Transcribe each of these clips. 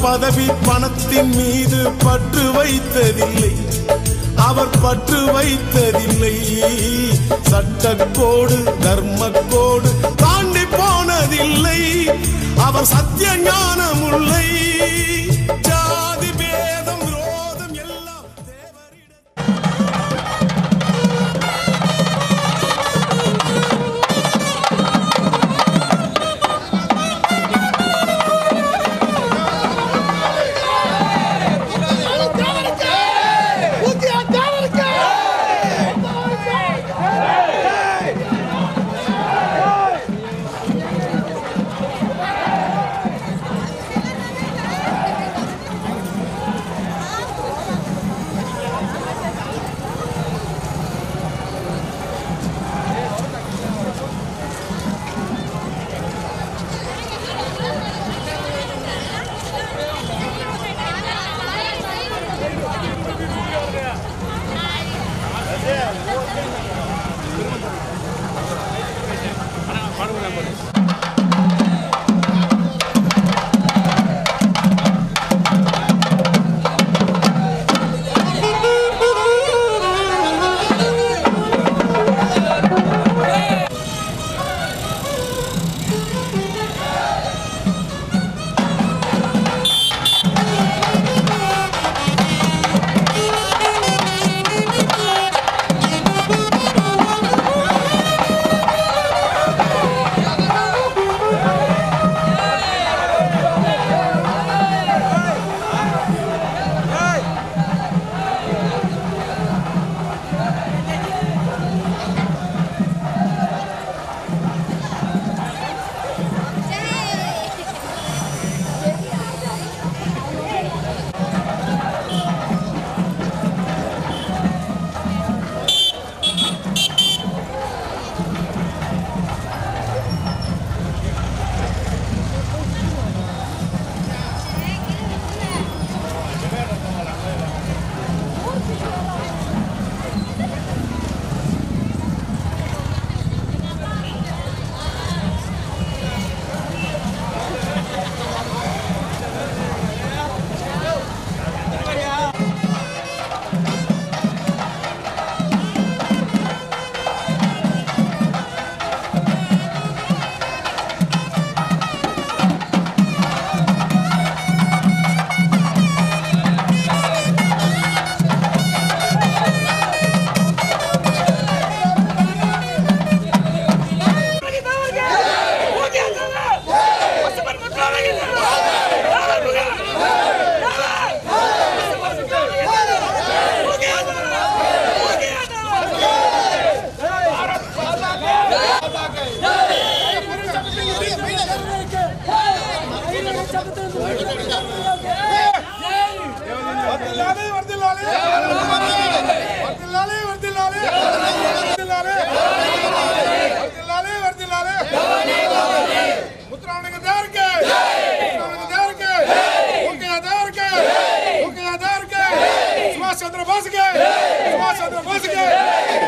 பதவி பணத்தின் மீது பற்று வைத்ததில்லை, அவர் பற்று வைத்ததில்லை. சட்டக்கோடு தர்மக்கோடு தாண்டி போனதில்லை, அவர் சத்திய ஞானமுல்லை. ஜாதி பேதம் விரோதம் எல்லாம்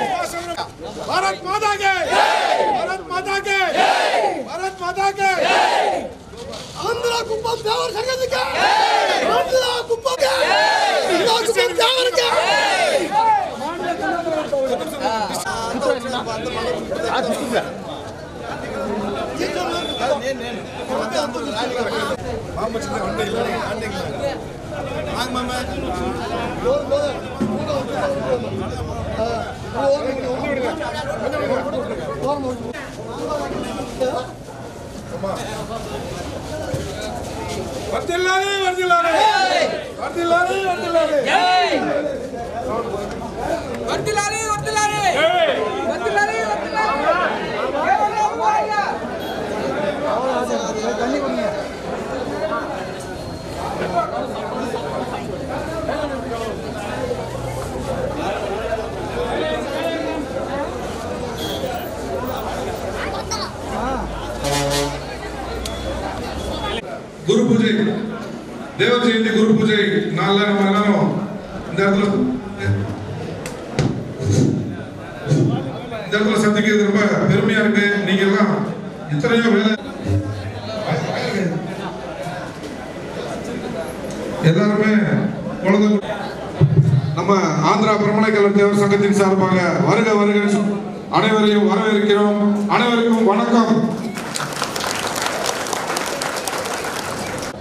भारत माता के भारत माता के भारत माता के आंध्रा कुप्पम देवर संगत के आंध्रा कुप्पम के आंध्रा कुप्पम देवर के वर्दिल्लाले वर्दिल्लाले वर्दिल्लाले वर्दिल्लाले वर्दिल्लाले वर्दिल्लाले वर्दिल्लाले गुरु पूजा देव जयंती गुरु पूजा नाल सந்திக்க ரொம்ப பெருமையா இருக்கு. நீங்க எல்லாம் இத்தனையோ வேலை பாளையக்காரர் தேவர் சங்கத்தின் சார்பாக வருக வருக அனைவரையும் வரவேற்கிறோம். அனைவருக்கும் வணக்கம்.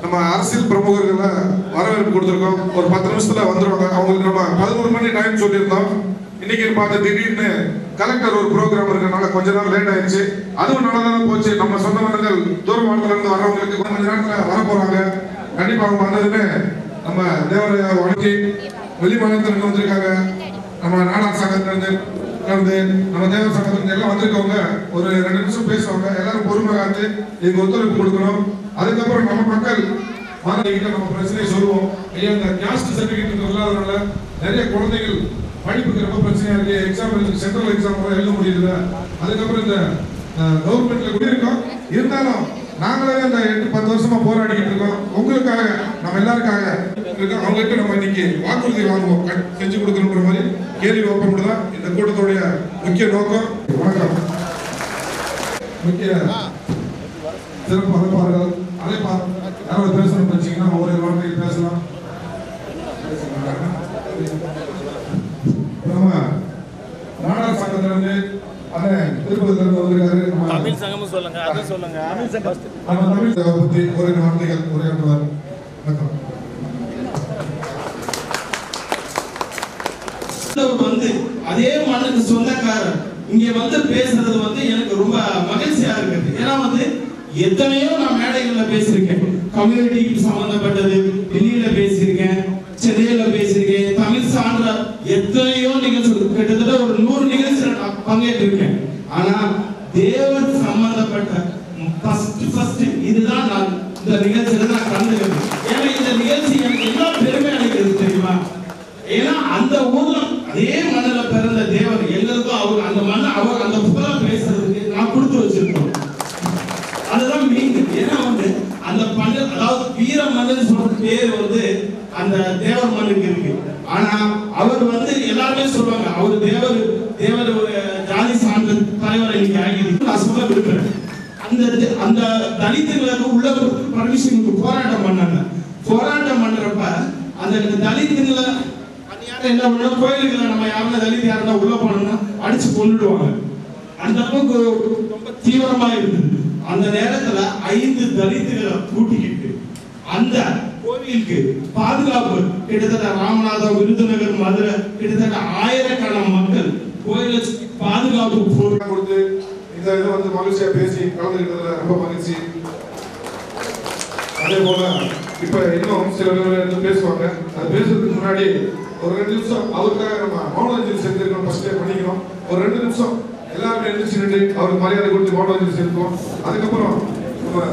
நம்ம அரசியல் பிரமுகர்களை வரவேற்பு கொடுத்துருக்கோம். ஒரு 10 நிமிஷத்துல வந்துருவாங்க. அவங்களுக்கு நம்ம 11 மணி டைம் சொல்லியிருந்தோம். இன்னைக்கு பார்த்து திடீர்னு கலெக்டர் ஒரு ப்ரோக்ராம் இருக்கனால கொஞ்ச நேரம் லேட் ஆயிடுச்சு. அதுவும் நல்லதான போச்சு. நம்ம சொந்த மன்னர்கள் தூர மாவட்டத்துல இருந்து வர்றவங்களுக்கு கொஞ்ச நேரத்துல வர போறாங்க. கண்டிப்பா அவங்க வந்ததுன்னு நம்ம தேவரையா வணங்கி வெளி மாநிலத்திலிருந்து வந்திருக்காங்க. நம்ம நாடார் சங்கத்திலிருந்து நம்ம தேவர் சங்கத்திலிருந்து எல்லாம் வந்திருக்கவங்க ஒரு 2 நிமிஷம் பேசுவாங்க. எல்லாரும் பொறுமை காத்து இதுக்கு ஒத்துழைப்பு கொடுக்கணும். அதுக்கப்புறம் நம்ம மக்கள் நம்ம பிரச்சனையை சொல்லுவோம். ஐயா இந்த கேஸ்ட் சர்டிபிகேட் இல்லாதனால நிறைய குழந்தைகள் படிப்புக்கு ரொம்ப பிரச்சனையா இருக்கு. எக்ஸாம் சென்ட்ரல் எக்ஸாம் எழுத முடியல. அதுக்கப்புறம் இந்த கவர்மெண்ட்ல கூட இருக்கோம். இருந்தாலும் நாங்களே அந்த 8-10 வருஷமா போராடிக்கிட்டு இருக்கோம். உங்களுக்காக நம்ம எல்லாருக்காக அவங்ககிட்ட நம்ம இன்னைக்கு வாக்குறுதி வாங்குவோம். செஞ்சு கொடுக்கணுன்ற மாதிரி கேள்வி வைப்போம் தான் இந்த கூட்டத்துடைய முக்கிய நோக்கம். வணக்கம். முக்கிய சிறப்பு அழைப்பாளர்கள் யாராவது பேசணும் வச்சீங்கன்னா ஒரே வார்த்தையில் பேசலாம். நம்ம நாடார் சங்கத்திலிருந்து திருப்பதிலிருந்து வந்திருக்காரு. தமிழ் சங்கமும் சொல்லுங்க, அதை சொல்லுங்க. நம்ம தமிழ் பத்தி ஒரு வார்த்தைகள் உரையாற்றுவார். வணக்கம். வந்து அதே மண்ணுக்கு சொந்தக்காரர் இங்க வந்து பேசுறது வந்து எனக்கு ரொம்ப மகிழ்ச்சியா இருக்குது. ஏன்னா வந்து எத்தனையோ நான் மேடைகள்ல பேசியிருக்கேன். கம்யூனிட்டிக்கு சம்பந்தப்பட்டது டெல்லியில பேசியிருக்கேன், சென்னையில பேசியிருக்கேன். தமிழ் சான்ற எத்தனையோ நிகழ்ச்சிகள் கிட்டத்தட்ட ஒரு 100 நிகழ்ச்சிகள் நான் பங்கேற்றிருக்கேன். ஆனா தேவர் சம்பந்தப்பட்ட ஃபர்ஸ்ட் இதுதான் நான் இந்த நிகழ்ச்சியில நான் கலந்துக்கிறேன். ஏன்னா இந்த நிகழ்ச்சி எனக்கு என்ன பெருமை அளிக்கிறது தெரியுமா? ஏன்னா அந்த ஊர்ல அதே மண்ணில பிறந்த தேவர் எங்களுக்கும் அவர் அந்த மண்ணை அவர் அந்த புகழ பேசுறதுக்கு நான் கொடுத்து வச்சிருக்கோம். அதுதான் மீன். ஏன்னா வந்து அந்த மண்ணு அதாவது வீர மண்ணுன்னு சொல்ற பேர் வந்து அந்த தேவர் மண்ணுக்கு இருக்கு. ஆனா அவர் வந்து எல்லாருமே சொல்லுவாங்க அவர் தேவர் ஒரு ஜாதி சார்ந்த தலைவர் இன்னைக்கு ஆகிருக்கு. நான் சொல்ல விரும்புறேன். அந்த தலித்துகளுக்கு உள்ள பர்மிஷன் போராட்டம் பண்ணாங்க. போராட்டம் பண்றப்ப அந்த தலித்துகளை என்ன பண்ண கோயிலுக்குள்ள நம்ம யாருன்னா தலித் யாருன்னா உள்ள போனோம்னா அடிச்சு கொண்டுடுவாங்க. அந்த அளவுக்கு ரொம்ப தீவிரமா இருந்தது. அந்த நேரத்துல 5 தலித்துகளை கூட்டிக்கிட்டு அந்த கோவிலுக்கு பாதுகாப்பு கிட்டத்தட்ட ராமநாதம், விருதுநகர், மதுரை கிட்டத்தட்ட 1000கணக்கான மக்கள் கோயிலை பாதுகாப்பு கொடுத்து இந்த இதை வந்து மகிழ்ச்சியா பேசி கலந்துக்கிட்டதுல ரொம்ப மகிழ்ச்சி. அதே போல இப்ப இன்னும் சில பேர் பேசுவாங்க. அது பேசுறதுக்கு முன்னாடி ஒரு 2 நிமிஷம் அவருக்காக நம்ம மௌனாஞ்சலி செலுத்திருக்கோம். ஃபர்ஸ்டே பண்ணிக்கிறோம். ஒரு 2 நிமிஷம் எல்லாருமே எழுந்திரிச்சு நின்று அவருக்கு மரியாதை கொடுத்து மௌனாஞ்சலி செலுத்துவோம். அதுக்கப்புறம் நம்ம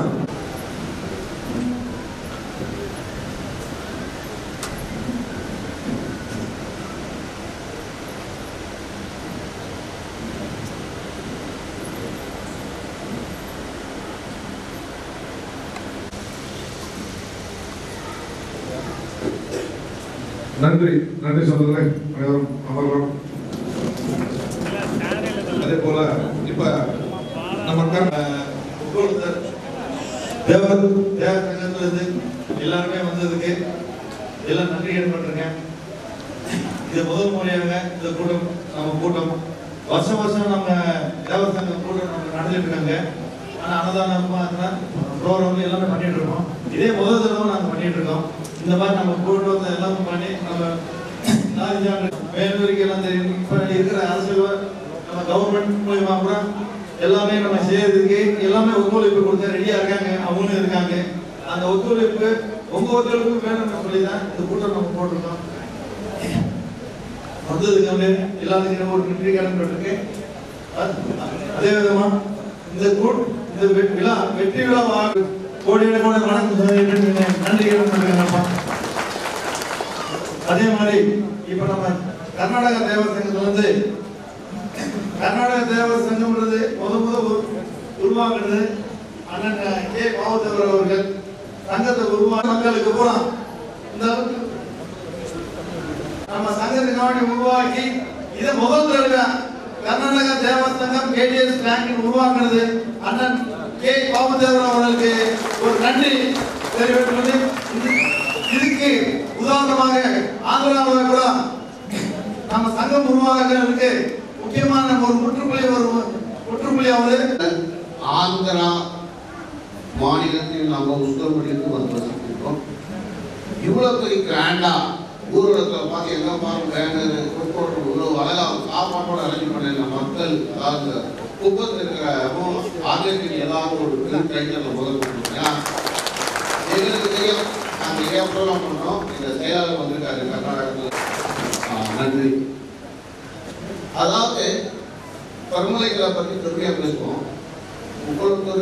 நன்றி சொல்றதுல அனைவரும் அமர்றோம். அதே போல இப்ப நம்ம தேவர் சங்கத்திலிருந்து எல்லாருமே வந்ததுக்கு எல்லாம் நன்றி ஏற்பட்டிருக்கேன். இது முதல் முறையாக இந்த கூட்டம் வருஷம் நம்ம தேவர் சங்க கூட்டம் நம்ம நடந்துட்டு இருக்காங்க. ஆனா அன்னதானமா ப்ரோக்ராம் எல்லாமே பண்ணிட்டு இருக்கோம். இதே முதல் தடவை நாங்க பண்ணிட்டு இருக்கோம். இந்த மாதிரி நம்ம கூட்டத்தை எல்லாமே பண்ணி நம்ம மேல்வரைக்கும் எல்லாம் தெரியும். இப்ப இருக்கிற அரசியல் நம்ம கவர்மெண்ட் மூலமா கூட எல்லாமே நம்ம செய்யறதுக்கு எல்லாமே ஒத்துழைப்பு கொடுத்து ரெடியா இருக்காங்க. அவங்களும் இருக்காங்க. அந்த ஒத்துழைப்பு உங்க ஒத்துழைப்பு வேணும்னு சொல்லிதான் இந்த கூட்டம் நம்ம போட்டிருக்கோம். வந்ததுக்கு வந்து எல்லாத்துக்கும் ஒரு நன்றி கடன் இருக்கு. அதே விதமா இந்த விழா வெற்றி விழா கோடியோட வணக்கம் நன்றி கடன். அதே மாதிரி இப்ப நம்ம கர்நாடக தேவர் சங்கத்துல வந்து கர்நாடக தேவர் சங்கம்ன்றது முதல் உருவாக்குறது அண்ணன் கே பாவதேவர் அவர்கள் சங்கத்தை உருவாக்க மக்களுக்கு போலாம். இந்த நம்ம சங்கத்தை உருவாக்கி இதை முதல் தடவை கர்நாடக தேவர் சங்கம் கேடிஎஸ் பேங்க் உருவாக்குறது அண்ணன் கே பாவதேவர் அவர்களுக்கு ஒரு நன்றி தெரிவித்துள்ளது. இதுக்கு உதாரணமாக ஆந்திராவில் கூட நம்ம சங்கம் உருவாகிறதுக்கு முக்கியமான ஒரு முற்றுப்புள்ளி அவரு ஆந்திரா மாநிலத்தில் நம்ம உஸ்தம்பட்டிக்கு வந்து வசிக்கிறோம். இவ்வளவு பெரிய கிராண்டா ஊர்வலத்தில் பார்த்து எங்க பாருங்க இவ்வளவு அழகா சாப்பாட்டோட அரேஞ்ச் பண்ண மக்கள், அதாவது குப்பத்தில் இருக்கிற ஆங்கிலத்தில் ஏதாவது ஒரு பெரிய டைட்டில் முதல் கொடுத்தோம். எங்களுக்கு தெரியும் நாங்கள் நிறைய ப்ரோக்ராம் பண்ணோம். இந்த செயலாளர் வந்திருக்காரு கர்நாடகத்தில். நன்றி. அதாவது பருமலைகளை பற்றி பெருமையாக பேசுவோம். உங்களுக்கு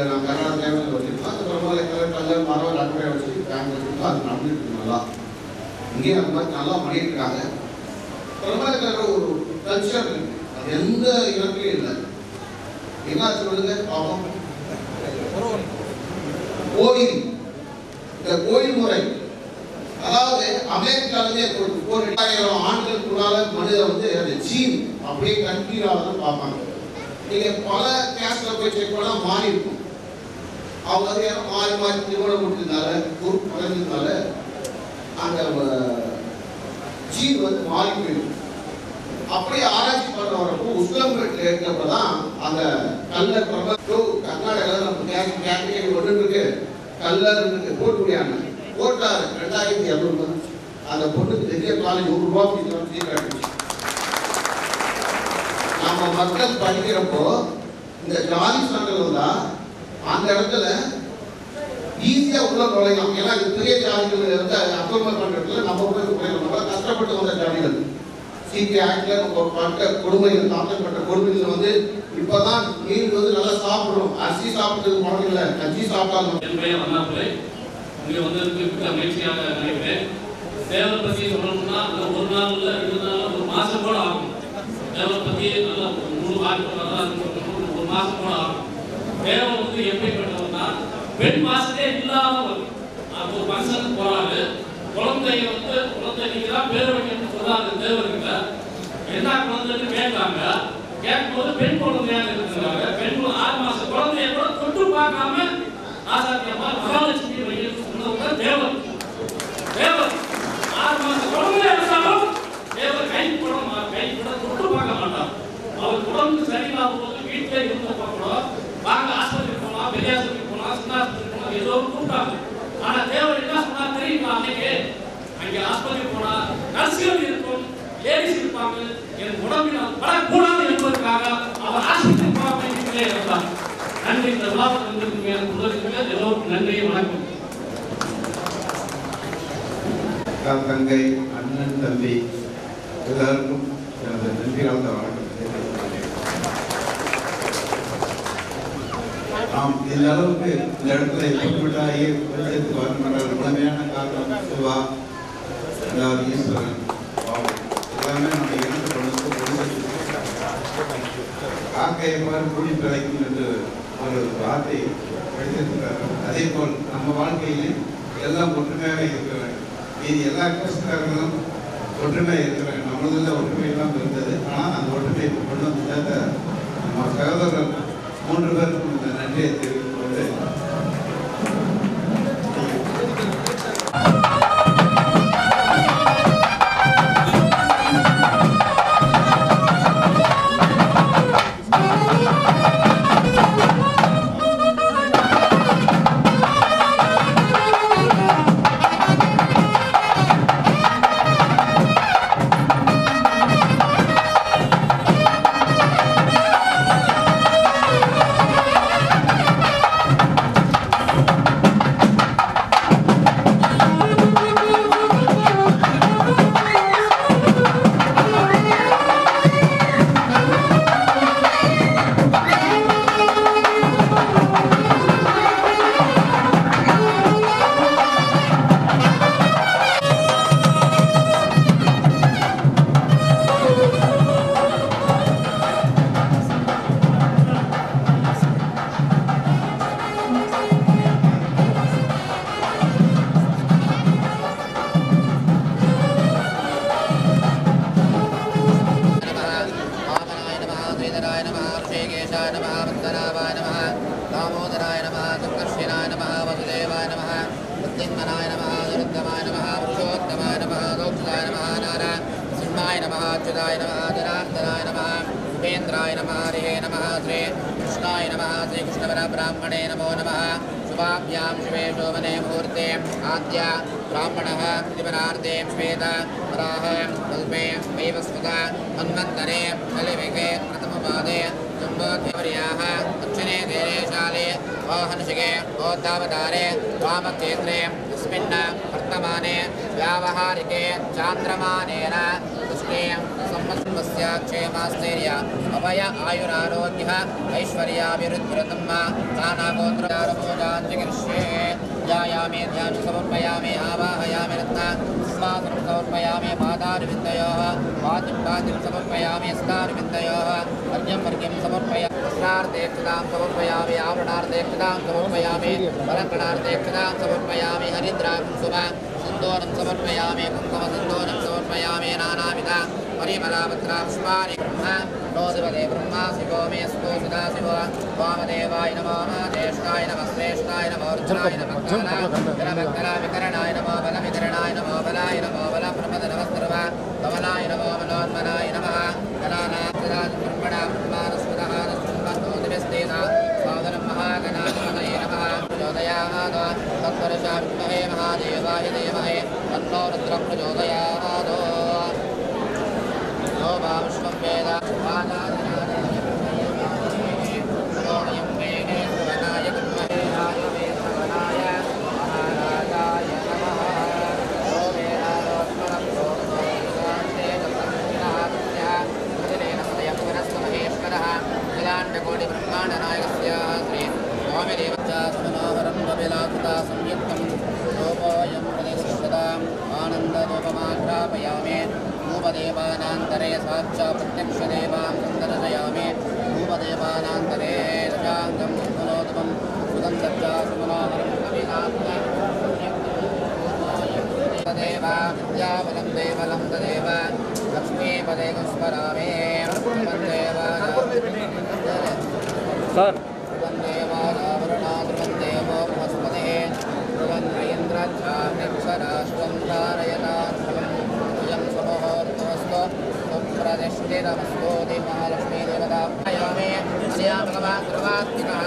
நான் கர்நாடக தேவையில் வச்சிருக்கோம். அந்த பருமலைகளை கல்லர் மரம் அட்டை வச்சு பேங்க் வச்சுருக்கோம். அது நடந்துட்டு நல்லா இங்கேயும் அந்த மாதிரி நல்லா பண்ணிட்டு இருக்காங்க. பருமலைக்கிற ஒரு கல்ச்சர் இருக்கு, அது எந்த இடத்துலையும் இல்லை. என்ன சொல்லுங்க பாவம். கோயில், இந்த கோயில் முறை, அதாவது அமெரிக்காவிலே ஒரு 2000 ஆண்டுகளுக்குள்ளால மனிதர் வந்து அந்த ஜீன் அப்படியே கண்டிப்பாக தான் பார்ப்பாங்க. நீங்க பல கேஸ்ட்ல போய் செக் பண்ணா மாறி இருக்கும். அவங்க வந்து மாறி திருமணம் கொடுத்ததுனால குரூப் பழந்ததுனால அந்த ஜீன் வந்து மாறி போயிடும். அப்படி ஆராய்ச்சி பண்ண வரப்போ உஸ்லம்பேட்டில் இருக்கிறப்பதான் அந்த கல்லர் கர்நாடகாவில் நம்ம கேட்டகரி ஒன்று இருக்கு, கல்லர் இருக்கு, போட்டுவியாங்க போட்டாரு 2200. அந்த பொண்ணுக்கு பெரிய காலேஜ் ₹100 நம்ம மக்கள் படிக்கிறப்போ இந்த ஜாதி சங்கல் வந்தா அந்த இடத்துல ஈஸியா உள்ள நுழையலாம். ஏன்னா இது பெரிய ஜாதிகள் வந்து அக்ரமம் பண்றதுல நம்ம போய் கஷ்டப்பட்டு வந்த ஜாதிகள் சிபி ஆக்ட்ல நம்ம பட்ட கொடுமைகள், தாக்கப்பட்ட கொடுமைகள் வந்து இப்பதான் மீன் வந்து நல்லா சாப்பிடுறோம். அரிசி சாப்பிட்டது பழக்கம் இல்லை, கஞ்சி சாப்பிட்டாலும். இங்கே வந்து மகிழ்ச்சியாக நினைக்கிறேன். சேவை பற்றி சொல்லணும்னா ஒரு நாள் இல்லை, 2 நாள், ஒரு மாதம் கூட ஆகும். சேவை பற்றி நல்லா 3 வாரம் ஒரு மாதம் கூட ஆகும். சேவை வந்து எப்படிப்பட்டதுன்னா பெண் மாசத்தே இல்லாதவர். ஒரு ஃபங்க்ஷனுக்கு போறாரு, குழந்தைய வந்து குழந்தை நீங்க தான் பேர் வைக்கணும்னு சொல்றாங்க தேவர்கிட்ட. என்ன குழந்தைன்னு கேட்காங்க. கேட்கும்போது பெண் குழந்தையாக இருக்கிறாங்க. பெண் 6 மாசம் குழந்தைய கூட தொட்டு பார்க்காம ஆசாத்தியமா மகாலட்சுமி வைக்கணும்னு சொன்னவங்க தேவர். தேவர் 6 மாசம் குழந்தைய இருந்தாலும் தேவர் கை கூட தொட்டு பார்க்க மாட்டார். அவர் உடம்பு சரியில்லாத போது வீட்டிலே இருந்தப்ப கூட வாங்க ஆஸ்பத்திரி போனா, பெரிய ஆஸ்பத்திரி போனா, சின்ன ஆஸ்பத்திரி போனா ஏதோ கூப்பிட்டாங்க. ஆனா தேவர் என்ன சொன்னா தெரியுமா? அன்னைக்கு அங்கே ஆஸ்பத்திரி போனா நர்சுகள் இருக்கும், லேடிஸ் இருப்பாங்க. என் உடம்பில் படக்கூடாது என்பதற்காக அவர் ஆஸ்பத்திரி போக இருந்தார். நன்றி. இந்த விழாவில் வந்திருக்கீங்க, எல்லோருக்கும் நன்றி, வணக்கம். தங்கை, அண்ணன், தம்பி எல்லாருக்கும் எனது நன்றி கலந்த வணக்கம். நாம் இந்த அளவுக்கு இந்த இடத்துல எப்படிப்பட்டாயே வெளிச்சத்துக்கு வரணும் உண்மையான காரணம் சிவா, அதாவது ஈஸ்வரன், எல்லாமே நம்ம இணைந்து கொண்டு காக்கையை மாதிரி கூடி பிழைக்கும் என்று ஒரு வார்த்தை எடுத்திருக்கிறார்கள். அதே போல் நம்ம வாழ்க்கையிலே எல்லாம் ஒற்றுமையாக இருக்க வேண்டும். மீதி எல்லா கிறிஸ்தவர்களும் ஒற்றுமை இருக்கிறாங்க. நம்மளதில் ஒற்றுமை எல்லாம் இருந்தது. ஆனால் அந்த ஒற்றுமை கொண்டு வந்த நம்ம சகோதரர் 3 பேருக்கும் இந்த நன்றியை தெரிவித்துக் கொண்டு ब्रह्माय नमः अच्युताय नमः जनार्दनाय नमः उपेन्द्राय नमः हरे नमः श्री कृष्णाय नमः श्री कृष्णपरब्राह्मणे नमो नमः शुभाभ्यां शिवे शोभने मुहूर्ते आद्य ब्राह्मणः प्रतिपरार्धे श्वेत वराह कल्पे वैवस्वता मन्वन्तरे कलिविगे प्रथमपादे जम्बोद्यवर्याः दक्षिणे देशे वाहनशिगे बौद्धावतारे वामक्षेत्रे तस्मिन् वर्तमाने व्यावहारिके चान्द्रमानेन पुष्टे संवत्सरस्य क्षेमास्थैर्य अभय आयुरारोग्यः ऐश्वर्याभिवृद्धिरतं नानागोत्रपूजाञ्चिकीर्ष्ये ध्यायामि ध्यानं समर्पयामि आवाहयामि रत्नस्माकं समर्पयामि पादारविन्दयोः पाद्यं समर्पयामि हस्तारविन्दयोः अर्घ्यं समर्पयामि कृष्णार्धेक्षतां समर्पयामि आवरणार्धेक्षतां समर्पयामि अलङ्कणार्धेक्षतां समर्पयामि हरिद्राकुसुम सिन्दूरं समर्पयामि कुङ्कुमसिन्दूरं समर्पयामि नानाविध परिमलापत्रापुष्पाणि ब्रह्म नोदिपदे ब्रह्मा शिवो मे स्तो सदा शिव वामदेवाय नमो ज्येष्ठाय नमः श्रेष्ठाय नमो अर्जुनाय नमः विकरणाय नमो बलविकरणाय नमो बलाय नमो बलप्रमद नमस्त्रव कमलाय नमो मनोन्मनाय नमः गणानाथराजब्रह्मणा ब्रह्मानस्वतः नस्रुम्बन्नोदिभिस्तेना स्वादनं महागणाधिपतये नमः प्रचोदयात् तत्परशा विद्महे महादेवाय धीमहि तन्नो रुद्रः प्रचोदयात् नो विश्वं वेद वादायं वेदे श्रवणाय ब्रह्मणे श्रवणाय महाराजाय नमः नो वेदालोत्मनं महेश्वरः अखिलाण्डकोटिब्रह्माण्डनायकस्य श्री स्वामिदेवच्चास्मनोहरं कपिलाकुता संयुक्तं रूपोऽयं प्रतिष्ठताम् आनन्दरूपमाघ्रापयामि भूपदेवानान्तरे साक्षात् प्रत्यक्षदेवां सन्दर्शयामि भूपदेवानान्तरे रजाङ्गं मनोदमं सुगन्धच्चा सुमनोहरं तदेव विद्याबलं देवलं तदेव लक्ष्मीपदे स्मरामि ध्रुवन्देवावरुणाध्रुवन्देवो बृहस्पतिः ध्रुवन्द्रयन्द्रच्छाक्षराष्ट्रं धारयताश्रमं समोहोर्तमस्तु सुप्रतिष्ठितमस्तु महालक्ष्मीदेवताभयामे अस्या भगवान् सर्वात्मिकः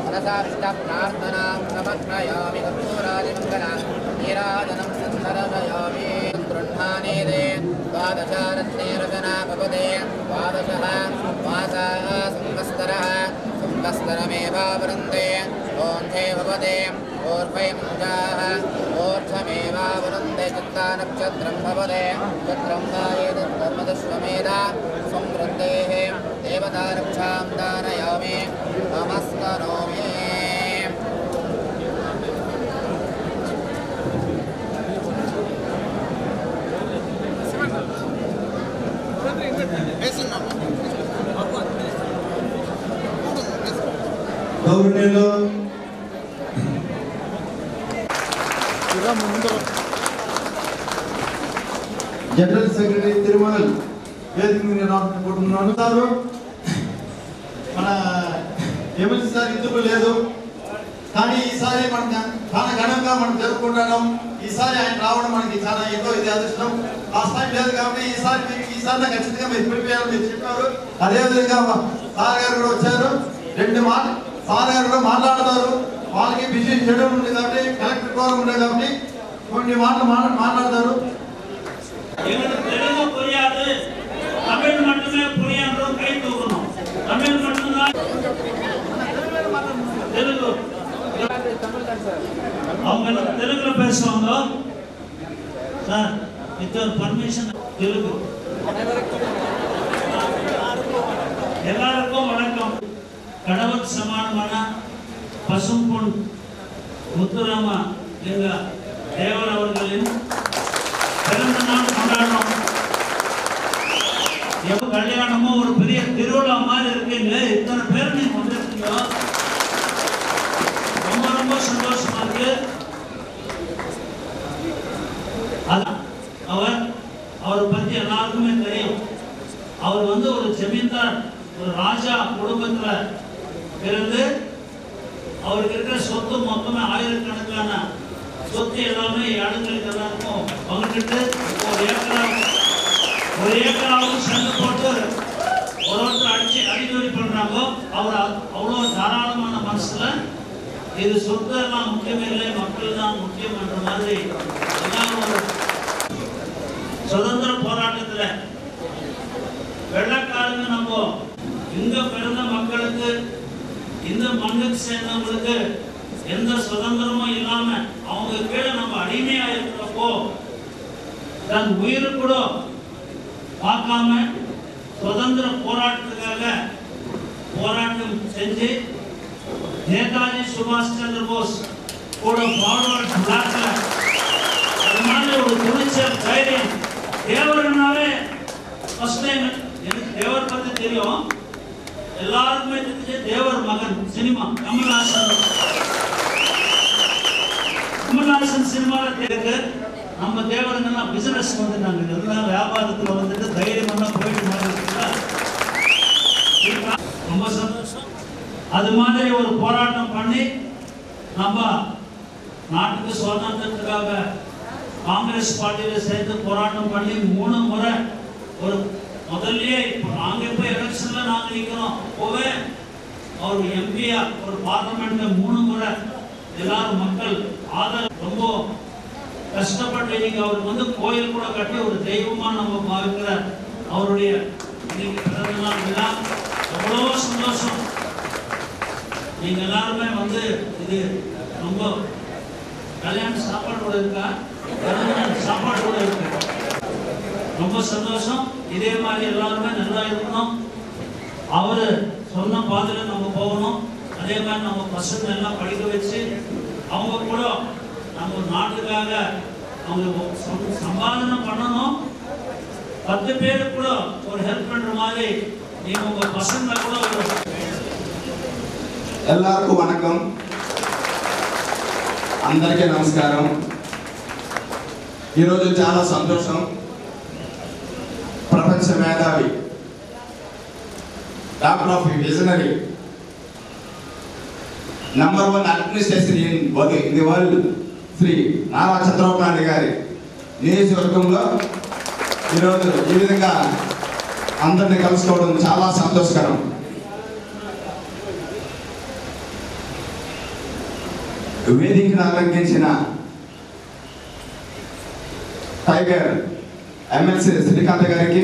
मनसाविष्टप्रार्थनां समर्पयामि कर्पूरादिमङ्गलां नीराजनं सन्दर्शयामि गृह्णाने दे द्वादशारत्ने रचना भवते द्वादशः मासाः संवत्सरः संवत्सरमेवावृन्ते ओन्धे भवते ऊर्ध्वे मुञ्जाः ऊर्ध्वमेवावृन्ते चित्तानक्षत्रं भवते चत्रं वायेदश्वमेध संवृद्धेः देवतारक्षां दानयामि नमस्करोमि గౌరవనీయులు జనరల్ సెక్రటరీ తిరుమల వేదిక మీద అనుకుంటున్నాను. మన ఎమ్మెల్సీ సార్ ఇందుకు లేదు, కానీ ఈసారి మనం చాలా ఘనంగా మనం జరుపుకుంటున్నాం. ఈసారి ఆయన రావడం మనకి చాలా ఎంతో ఇది అదృష్టం. లాస్ట్ టైం లేదు కాబట్టి ఈసారి ఖచ్చితంగా మీరు ప్రిపేర్ మీరు చెప్పారు. అదేవిధంగా సార్ గారు కూడా వచ్చారు. రెండు మాటలు సార్ గారు కూడా మాట్లాడతారు. వాళ్ళకి బిజీ షెడ్యూల్ ఉంది కాబట్టి కలెక్టర్ ప్రోగ్రామ్ ఉంది కాబట్టి కొన్ని మాటలు మాట్లాడతారు. தெலுங்கு புரியாது, தமிழ் மட்டுமே புரியாதோம் கை தூக்கணும். தமிழ் மட்டும்தான் தெலுங்கு. அவங்க தெலுங்குல பேசுவாங்க sir. With your permission Telugu. எல்லாருக்கும் வணக்கம். கடவுள் சமானமான பசும்பொன் முத்துராம எங்க தேவர் அவர்களின் பிறந்த நாள் கொண்டாடுறோம். எப்போ கல்யாணமோ ஒரு பெரிய திருவிழா மாதிரி இருக்குங்க. இத்தனை பேர் நீங்க வந்திருக்கீங்க, ரொம்ப ரொம்ப சந்தோஷமா இருக்கு. அவரை பத்தி எல்லாருக்குமே தெரியும். அவர் ஒரு ஜமீன்தார், ஒரு ராஜா குடும்பத்துல பிறந்து அவருக்கு இருக்கிற சொத்து மொத்தமே ஆயிரக்கணக்கான சொத்து எல்லாமே ஆளுங்களுக்கு எல்லாருக்கும் பங்கிட்டு ஒரு ஏக்கரா ஒரு ஏக்கராவும் சண்டை போட்டு ஒருத்தர் அடிக்கடி பண்றாங்க. அவர் அவ்வளோ தாராளமான மனசுல இது சொத்து எல்லாம் முக்கியம் இல்லை, மக்கள் தான் முக்கியம் என்ற மாதிரி ஒரு சுதந்திர போராட்டத்துல வெள்ளக்காரங்க நம்ம இங்க பிறந்த மக்களுக்கு இந்த மண்ணுக்கு சேர்ந்தவங்களுக்கு எந்த சுதந்திரமும் இல்லாம அவங்க கீழே நம்ம அடிமையா இருக்கிறப்போ தன் உயிரை கூட பார்க்காம சுதந்திர போராட்டத்துக்காக போராட்டம் செஞ்சு நேதாஜி சுபாஷ் சந்திர போஸ் கூட ஃபார்வர்ட் பிளாக்ல அது மாதிரி ஒரு துணிச்சல் தைரியம். தேவர்னாலே ஃபர்ஸ்ட் டைம் எனக்கு தேவர் பத்தி தெரியும், எல்லாருக்குமே தெரிஞ்ச தேவர் மகன் சினிமா கமல்ஹாசன் சினிமாவில் தெரியுது. நம்ம தேவருங்கெல்லாம் பிசினஸ் வந்துட்டாங்க, எல்லாம் வியாபாரத்தில் வந்துட்டு தைரியமா போயிட்டு ரொம்ப சந்தோஷம். அது மாதிரி ஒரு போராட்டம் பண்ணி நம்ம நாட்டுக்கு சுதந்திரத்துக்காக காங்கிரஸ் பார்ட்டியில சேர்ந்து போராட்டம் பண்ணி 3 முறை ஒரு முதல்லயே நாங்க போய் எலெக்ஷன்ல நாங்க நிக்கிறோம், போவே அவர் எம்பியா ஒரு பார்லிமெண்ட்ல 3 முறை எல்லாரும் மக்கள் ஆதரவு ரொம்ப கஷ்டப்பட்டு நீங்க அவருக்கு வந்து கோயில் கூட கட்டி ஒரு தெய்வமா நம்ம பார்க்கிற அவருடைய பிறந்த நாள் விழா எவ்வளோ சந்தோஷம். நீங்க எல்லாருமே வந்து இது ரொம்ப கல்யாண சாப்பாடு கூட இருக்கா, சாப்பாடு கூட இருக்கு, ரொம்ப சந்தோஷம். இதே மாதிரி எல்லாருமே நல்லா இருக்கணும், அவரு சொன்ன பாதையில நம்ம போகணும். அதே மாதிரி நம்ம பசங்க எல்லாம் படிக்க வச்சு அவங்க கூட நம்ம நாட்டுக்காக அவங்க சம்பாதனை பண்ணணும். 10 பேருக்கு கூட ஒரு ஹெல்ப் பண்ற மாதிரி நீங்க உங்க பசங்களை கூட எல்லாருக்கும் வணக்கம், అందరికీ నమస్కారం. ఈరోజు చాలా సంతోషం. ప్రపంచ మేధావి, doctor of visionary, number 1 administration in the world Shri Nara Chandrababu Naidu గారి నియోజకవర్గంలో ఈరోజు ఈ విధంగా అందరినీ కలుసుకోవడం చాలా సంతోషకరం. వేదికను అలంకరించిన టైగర్ ఎమ్మెల్సీ శ్రీకాంత్ గారికి,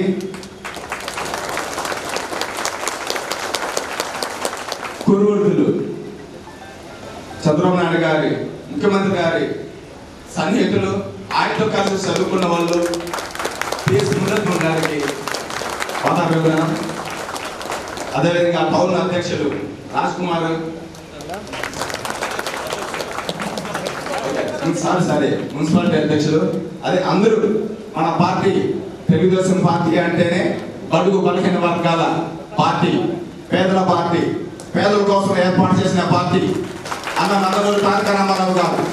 కురువృద్ధులు చంద్రబాబు నాయుడు గారి ముఖ్యమంత్రి గారి సన్నిహితులు, ఆయనతో కలిసి చదువుకున్న వాళ్ళు పిఎస్ మురళీధర్ గారికి పాదాభివందనం. అదేవిధంగా టౌన్ అధ్యక్షులు రాజ్ కుమార్, మున్సిపాలిటీ అధ్యక్షులు, అదే అందరూ మన పార్టీ తెలుగుదేశం పార్టీ అంటేనే బడుగు బలహీన వర్గాల పార్టీ, పేదల పార్టీ, పేదల కోసం ఏర్పాటు చేసిన పార్టీ అన్న నందమూరి తారక రామారావు గారు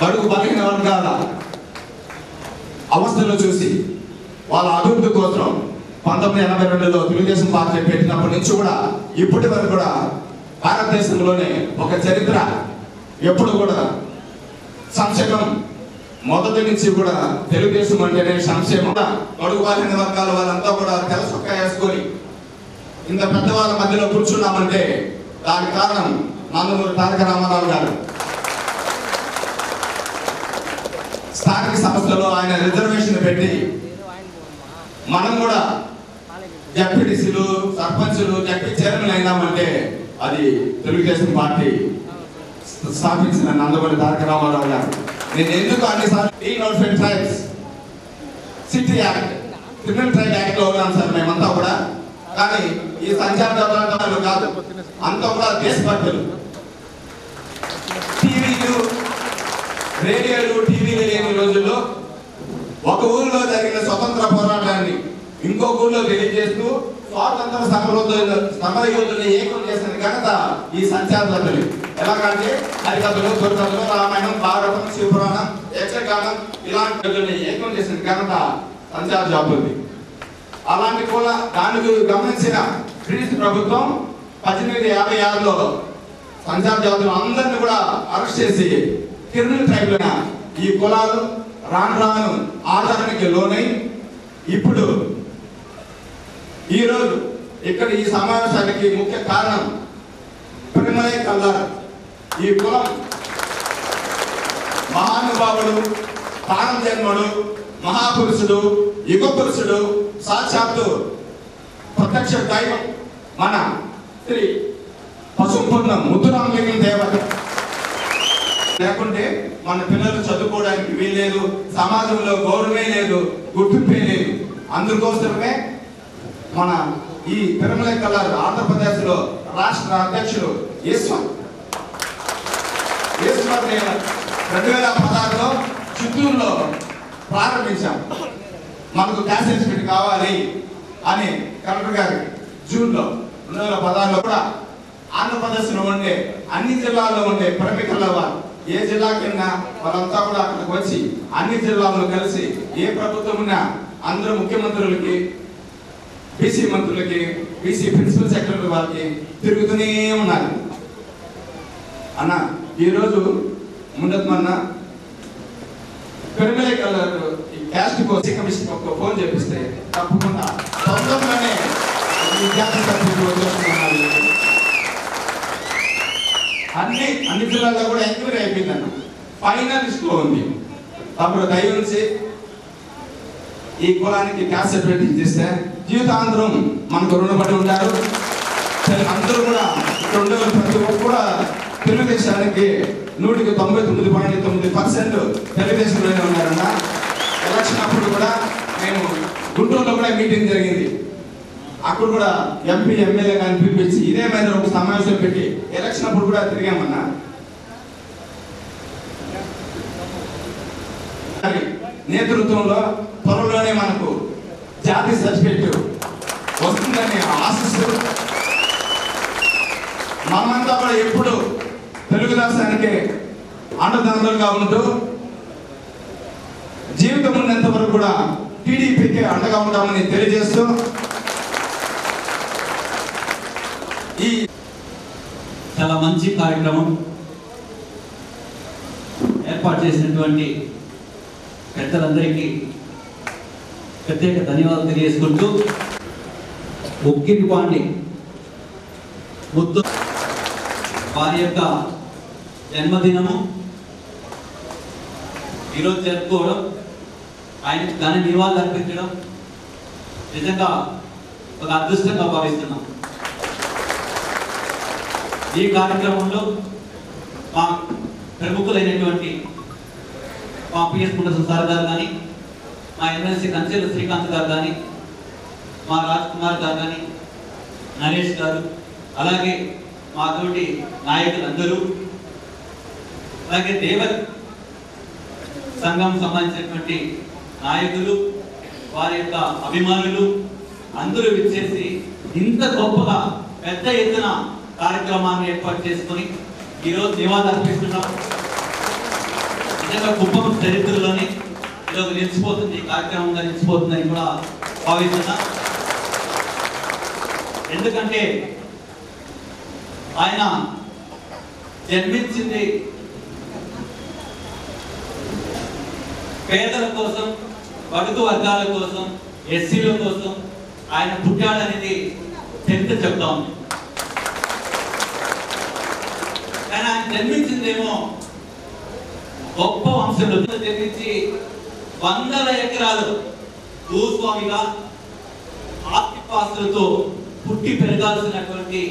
బడుగు బలహీన వర్గాల అవస్థలు చూసి వాళ్ళ అభివృద్ధి కోసం 1982లో తెలుగుదేశం పార్టీ పెట్టినప్పటి నుంచి కూడా ఇప్పటి వరకు కూడా భారతదేశంలోనే ఒక చరిత్ర, ఎప్పుడు కూడా సంక్షేమం మొదటి నుంచి కూడా తెలుగుదేశం అంటేనే సంక్షేమం. బడుగు బలహీన వర్గాల వాళ్ళంతా కూడా తెలసొక్క వేసుకొని ఇంత పెద్దవాళ్ళ మధ్యలో కూర్చున్నామంటే దానికి కారణం నందమూరి తారక రామారావు గారు. స్థానిక సంస్థలో ఆయన రిజర్వేషన్ పెట్టి మనం కూడా జడ్పీటీసీలు, సర్పంచులు, జడ్పీ చైర్మన్ అయినామంటే అది తెలుగుదేశం పార్టీ స్థాపించిన నందమూరి తారక రామారావు గారు. నేను ఎందుకు అన్నిసార్లు denotified tribes city act, criminal tribe act లో ఉన్నాం సార్ మేమంతా కూడా. కానీ ఈ సంచార దళాలు కాదు, అంతా కూడా దేశభక్తులు. టీవీలు, రేడియోలు, టీవీలు లేని రోజుల్లో ఒక ఊరిలో జరిగిన స్వతంత్ర పోరాటాన్ని ఇంకొక ఊరిలో తెలియజేస్తూ స్వాతంత్ర సమర యోధుల్ని ఏకం చేసిన ఘనత ఈ సంచారకులు. ఎలాగంటే హరికథలు, దుర్కథలు, రామాయణం, భారతం, శివపురాణం, యక్షగానం ఇలాంటి ఏకం చేసిన ఘనత సంచార జాబులది. అలాంటి కూడా దానికి గమనించిన బ్రిటిష్ ప్రభుత్వం 1856లో సంచార జాతులు అందరినీ కూడా అరెస్ట్ చేసి క్రిమినల్ ట్రైబ్ ఈ కులాలు రాను రాను ఆధారానికి లోనై ఇప్పుడు ఈరోజు ఇక్కడ ఈ సమావేశానికి ముఖ్య కారణం ప్రేమలే కల్లారు. ఈ కులం మహానుభావుడు, ప్రాణ జన్ముడు, మహాపురుషుడు, యుగ పురుషుడు, సాక్షాత్తు ప్రత్యక్ష దైవం మన శ్రీ పశుపూర్ణ ముద్దురామలింగం దేవత. లేకుంటే మన పిల్లలు చదువుకోవడానికి వీల్లేదు, సమాజంలో గౌరవమే లేదు, గుర్తింపే లేదు. అందుకోసమే మన ఈ తిరుమల కల్లారు ఆంధ్రప్రదేశ్ లో రాష్ట్ర అధ్యక్షుడు ఈశ్వర్ 2016లో చిత్తూరులో ప్రారంభించాం. మనకు క్యాష్ ఇన్స్టిట్యూట్ కావాలి అని కలెక్టర్ గారు జూన్లో 2016లో కూడా ఆంధ్రప్రదేశ్లో ఉండే అన్ని జిల్లాల్లో ఉండే ప్రముఖుల వారు ఏ జిల్లాకైనా వాళ్ళంతా కూడా అక్కడికి వచ్చి అన్ని జిల్లాల్లో కలిసి ఏ ప్రభుత్వం ఉన్నా అందరూ ముఖ్యమంత్రులకి, బీసీ మంత్రులకి, బీసీ ప్రిన్సిపల్ సెక్రటరీ వారికి తిరుగుతూనే ఉన్నారు. అన్న ఈరోజు ముందన్న పెరుమలే కలర్ క్యాస్ట్ కమిషన్ ఒక ఫోన్ చేపిస్తే తప్పకుండా తొందరగానే విద్యార్థి సర్టిఫికేట్ అన్ని జిల్లాల్లో కూడా ఎంక్వైరీ అయిపోయిందన్న. ఫైనల్ లిస్ట్ లో ఉంది. అప్పుడు దయ నుంచి ఈ కులానికి క్యాస్ట్ సర్టిఫికేట్ ఇస్తే జీవితాంతరం మనకు రుణపడి ఉంటారు. అందరూ కూడా ఇక్కడ ఉండే ప్రతి ఒక్కరు కూడా తెలుగుదేశానికి 99.9% తెలుగుదేశంలోనే ఉన్నారన్న. ఎలక్షన్ అప్పుడు కూడా మేము గుంటూరులో కూడా మీటింగ్ జరిగింది. అక్కడ కూడా ఎంపీ ఎమ్మెల్యే కానీ పిలిపించి ఇదే మీద ఒక సమావేశం పెట్టి ఎలక్షన్ అప్పుడు కూడా తిరిగామన్నా. నేతృత్వంలో త్వరలోనే మనకు జాతీయ సర్టిఫికేట్ వస్తుందని ఆశిస్తూ మనమంతా కూడా ఎప్పుడు తెలుగుదేశానికి అండదండలుగా ఉంటూ జీవితం ఉన్నంత వరకు కూడా టీడీపీకి అండగా ఉంటామని తెలియజేస్తూ ఈ చాలా మంచి కార్యక్రమం ఏర్పాటు చేసినటువంటి పెద్దలందరికీ ప్రత్యేక ధన్యవాదాలు తెలియజేసుకుంటూ ముక్కిరిపాండి ముద్దు వారి యొక్క జన్మదినము ఈరోజు జరుపుకోవడం, ఆయనకు ఘన నివాళులు అర్పించడం నిజంగా ఒక అదృష్టంగా భావిస్తున్నాం. ఈ కార్యక్రమంలో మా ప్రముఖులైనటువంటి మా పిఎస్ పుండసం సార్ గారు కానీ, మా ఎమ్మెల్సీ కంచెల శ్రీకాంత్ గారు కానీ, మా రాజ్ కుమార్ గారు కానీ, నరేష్ గారు, అలాగే మా తోటి నాయకులందరూ, అలాగే దేవర్ సంఘం సంబంధించినటువంటి నాయకులు, వారి యొక్క అభిమానులు అందరూ విచ్చేసి ఇంత గొప్పగా పెద్ద ఎత్తున కార్యక్రమాన్ని ఏర్పాటు చేసుకుని ఈరోజు నివాళులు అర్పిస్తున్నాం. నిజంగా కుప్పం చరిత్రలోని ఈరోజు నిలిచిపోతుంది, ఈ కార్యక్రమంగా నిలిచిపోతుందని కూడా భావిస్తున్నా. ఎందుకంటే ఆయన జన్మించింది పేదల కోసం, బడుగు వర్గాల కోసం, ఎస్సీల కోసం ఆయన పుట్టాడనేది చరిత్ర చెప్తా ఉంది. కానీ ఆయన జన్మించిందేమో గొప్ప వంశంలో జన్మించి 100 ఎకరాలు భూస్వామిగా ఆస్తిపాస్తులతో పుట్టి పెరగాల్సినటువంటి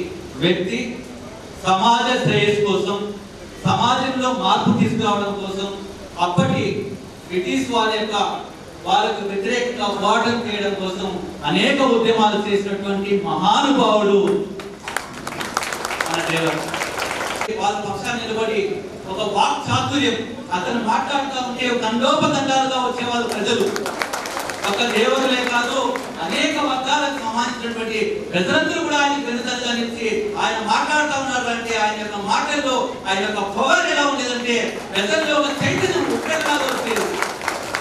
వ్యక్తి సమాజ శ్రేయస్సు కోసం, సమాజంలో మార్పు తీసుకురావడం కోసం అప్పటి బ్రిటిష్ వాళ్ళకు వ్యతిరేకంగా పోరాటం చేయడం కోసం అనేక ఉద్యమాలు చేసినటువంటి మహానుభావుడు మన దేవర్. వాళ్ళ పక్షాన్ని నిలబడి ఒక వాక్ చాతుర్యం, అతను మాట్లాడుతూ ఉంటే దండోపదండాలుగా వచ్చేవాళ్ళు ప్రజలు. ఒక దేవులే కాదు, అనేక వర్గాలకు సంబంధించినటువంటి ప్రజలందరూ కూడా ఆయన వెనుదలుగా నిలిచి ఆయన మాట్లాడుతూ ఉన్నారు అంటే ఆయన యొక్క మాటల్లో ఆయన యొక్క పవర్ ఎలా ఉండేదంటే ప్రజల్లో ఒక చైతన్యం ఉప్పెనలాగా వచ్చేది.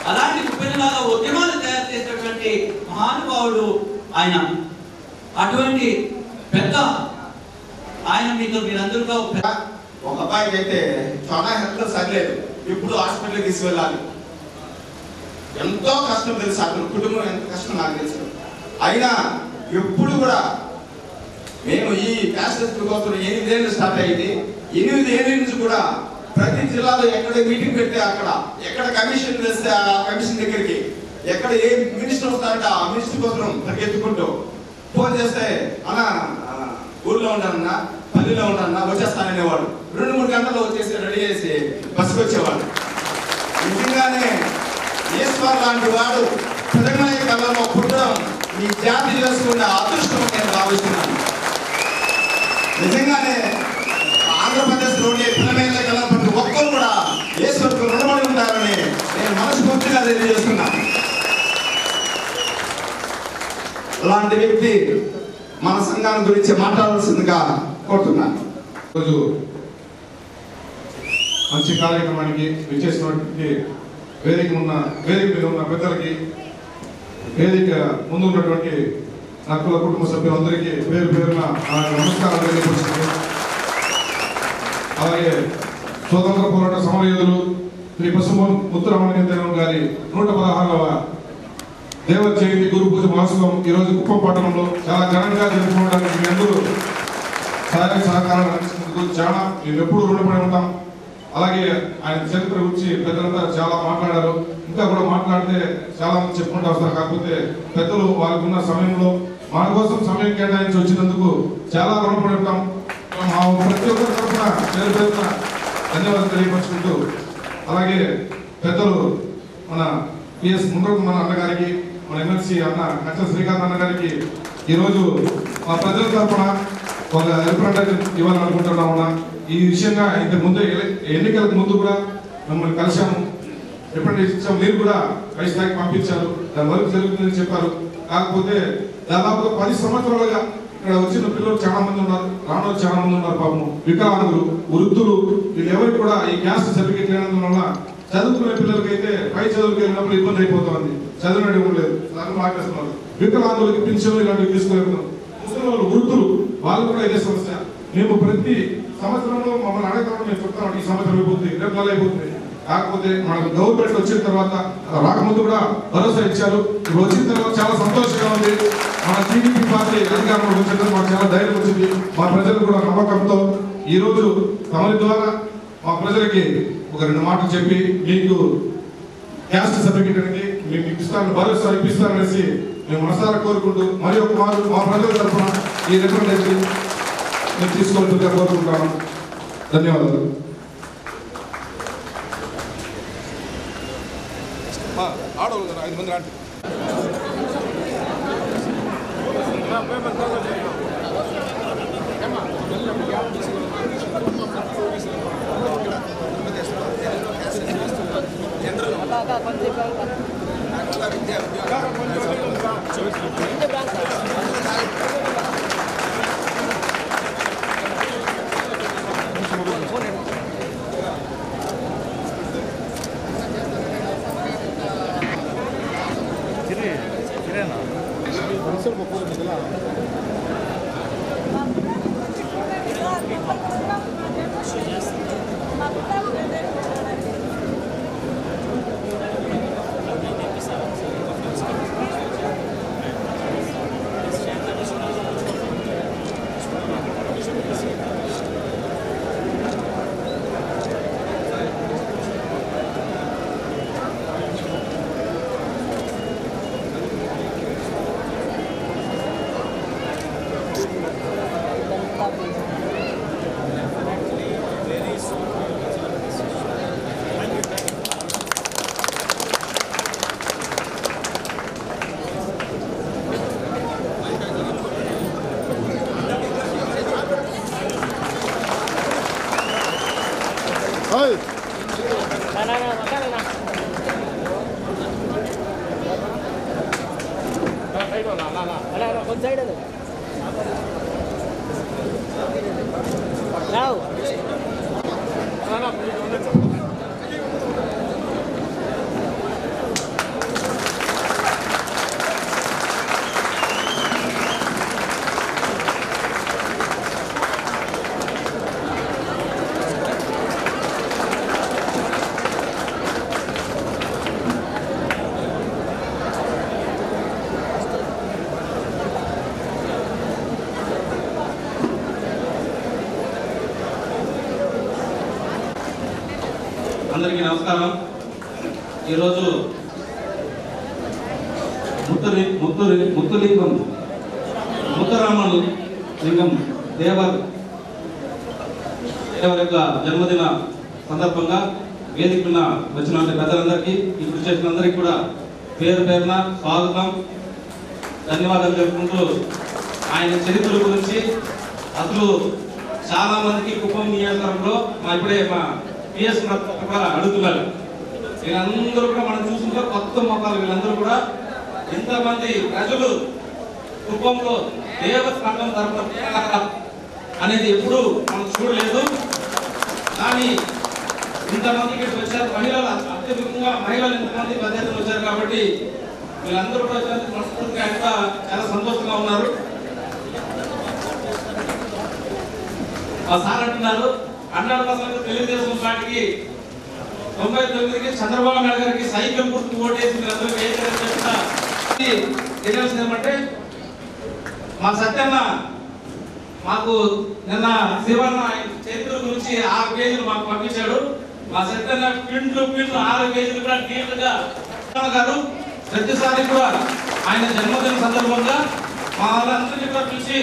అలాంటి ఉప్పెనలాగా ఉద్యమాలు తయారు చేసినటువంటి మహానుభావుడు ఆయన. అటువంటి పెద్ద ఆయన మీరందరూ ఒక అబ్బాయికి అయితే చాలా హెల్త్ సరిలేదు, ఇప్పుడు హాస్పిటల్కి తీసుకెళ్ళాలి. ఎంతో కష్టం తెలుసు, అతని కుటుంబం ఎంత కష్టం నాకు తెలుసు. అయినా ఎప్పుడు కూడా మేము ఈ క్యాస్టెస్ కోసం 8 ఏళ్ళు స్టార్ట్ అయ్యింది. 8 ఏళ్ళ నుంచి కూడా ప్రతి జిల్లాలో ఎక్కడ మీటింగ్ పెడితే అక్కడ, ఎక్కడ కమిషన్ వేస్తే ఆ కమిషన్ దగ్గరికి, ఎక్కడ ఏ మినిస్టర్ వస్తారంటే ఆ మినిస్టర్ కోసం పరిగెత్తుకుంటూ ఫోన్ చేస్తే అన్న ఊర్లో ఉంటానన్నా, పల్లిలో ఉంటానన్నా, వచ్చేస్తాననేవాడు. 2-3 గంటల్లో వచ్చేసి రెడీ చేసి బస్సుకు వచ్చేవాడు. నిజంగానే ఈశ్వర్ లాంటి వాడు ప్రజానాయక కళలో పుట్టడం ఈ జాతి చేసుకున్న అదృష్టం నేను భావిస్తున్నాను. నిజంగానే ఆంధ్రప్రదేశ్లోని పిల్లల కళ ప్రతి ఒక్కరు కూడా ఈశ్వర్కు రుణపడి ఉంటారని నేను మనస్ఫూర్తిగా తెలియజేస్తున్నాను. అలాంటి వ్యక్తి మన సంఘాన్ని గురించి మాట్లాడాల్సిందిగా కోరుతున్నాను. ఈరోజు మంచి కార్యక్రమానికి విచ్చేసినటువంటి వేదిక మీద ఉన్న పెద్దలకి, వేదిక ముందు ఉన్నటువంటి నక్కుల కుటుంబ సభ్యులందరికీ పేరు పేరున నమస్కారాలు తెలియపరుస్తుంది. అలాగే స్వతంత్ర పోరాట సమరయోధులు శ్రీ పసుమూరు ముత్తురామలింగం గారి 116వ దేవర జయంతి గురు పూజ మహోత్సవం ఈరోజు కుప్పం పట్టణంలో చాలా ఘనంగా జరుపుకోవడానికి మీ అందరూ సహాయ సహకారాలు అందించినందుకు చాలా మేము ఎప్పుడు రుణపడి ఉంటాం. అలాగే ఆయన చరిత్ర గురించి పెద్దలంతా చాలా మాట్లాడారు. ఇంకా కూడా మాట్లాడితే చాలా మంది చెప్పుకుంటూ వస్తారు. కాకపోతే పెద్దలు వాళ్ళకు ఉన్న సమయంలో మన కోసం సమయం కేటాయించి వచ్చినందుకు చాలా రుణపడి ఉంటాం. మా ప్రతి ఒక్కరి తరఫున పేరు పేరున ధన్యవాదాలు తెలియపరుచుకుంటూ, అలాగే పెద్దలు మన పిఎస్ ముండ్రకుమార్ మన అన్నగారికి, మన ఎమ్మెల్సీ అన్న కచ్చ శ్రీకాంత్ అన్న గారికి ఈరోజు మా ప్రజల తరఫున ఒక రిప్రజెంటేటివ్ ఇవ్వాలనుకుంటున్నామన్నా. ఈ విషయంగా ఇంతకు ముందు ఎన్నికలకు ముందు కూడా మిమ్మల్ని కలిశాము, రిప్రజెంటేటివ్ ఇచ్చాము. మీరు కూడా పై స్థాయికి పంపించారు, దాని వరకు జరుగుతుందని చెప్పారు. కాకపోతే దాదాపుగా 10 సంవత్సరాలుగా ఇక్కడ వచ్చిన పిల్లలు చాలా మంది ఉన్నారు, రానులు చాలా మంది ఉన్నారు. పాపం వికలాంగులు, వృద్ధులు, వీళ్ళు ఎవరికి కూడా ఈ క్యాస్ట్ సర్టిఫికేట్ లేనందువల్ల చదువుకునే పిల్లలకైతే పై చదువుకి వెళ్ళినప్పుడు ఇబ్బంది అయిపోతుంది. చదివినట్టు ఇవ్వలేదు, ఆపేస్తున్నారు. వికలాంగులకి పింఛన్లు ఇలాంటివి తీసుకెళ్తున్నాం. ముసలి వాళ్ళు, వృద్ధులు, వాళ్ళు కూడా ఇదే సమస్య. మేము ప్రతి సంవత్సరంలో మమ్మల్ని అడగడం మేము చెప్తాం, ఈ సంవత్సరం అయిపోతుంది, రేపు నెల అయిపోతుంది. కాకపోతే మనకు గవర్నమెంట్ వచ్చిన తర్వాత రాకముందు కూడా భరోసా ఇచ్చారు. ఇప్పుడు వచ్చిన తర్వాత చాలా సంతోషంగా ఉంది. మన టీడీపీ పార్టీ అధికారంలో వచ్చిన తర్వాత మాకు చాలా ధైర్యం వచ్చింది. మా ప్రజలు కూడా నమ్మకంతో ఈరోజు తమరి ద్వారా మా ప్రజలకి ఒక 2 మాటలు చెప్పి మీకు క్యాస్ట్ సర్టిఫికేట్ అనేది మీకు ఇస్తారని, భరోసా ఇప్పిస్తారనేసి మేము మనసారా కోరుకుంటూ మరి ఒక మారు మా ప్రజల తరఫున ఈ రిప్రజెంటేటివ్ నేను తీసుకోవాల్సిందిగా కోరుకుంటాను. ధన్యవాదాలు. ఆడవాళ్ళు 5 మంది రాండి. అందరికీ నమస్కారం. ఈరోజు ముత్తురామన్ లింగం దేవర్ యొక్క జన్మదిన సందర్భంగా వేదికన్న వచ్చిన పెద్దలందరికీ ఇప్పుడు చేసిన అందరికీ కూడా పేరు పేరున స్వాగతం, ధన్యవాదాలు తెలుపుకుంటూ ఆయన చరిత్ర గురించి అసలు చాలా మందికి కుప్పం నియోజకవర్గంలో ఇప్పుడే మా పిఎస్ కూడా అడుగుతున్నారు. వీళ్ళందరూ కూడా మనం చూసుకుంటే కొత్త మొక్కలు వీళ్ళందరూ కూడా ఇంతమంది ప్రజలు కుప్పంలో దేవస్థానం తరపున అనేది ఎప్పుడు మనం చూడలేదు. కానీ ఇంతమందికి వచ్చారు మహిళలు, అత్యధికంగా మహిళలు ఇంతమంది పెద్ద ఎత్తున వచ్చారు కాబట్టి వీళ్ళందరూ కూడా మనస్ఫూర్తిగా చాలా సంతోషంగా ఉన్నారు. సార్ అంటున్నారు 100% తెలుగుదేశం పార్టీకి 99కి చంద్రబాబు నాయుడు గారికి సైకిల్ గుర్తు ఓటేసి తెలియాల్సింది ఏమంటే మా సత్యన్న మాకు నిన్న శివన్న చరిత్ర గురించి 6 పేజీలు మాకు పంపించాడు. మా సత్యన్న పిండ్లు 6 పేజీలు కూడా నీట్గా గారు ప్రతిసారి కూడా ఆయన జన్మదిన సందర్భంగా మా వాళ్ళందరినీ కూడా పిలిచి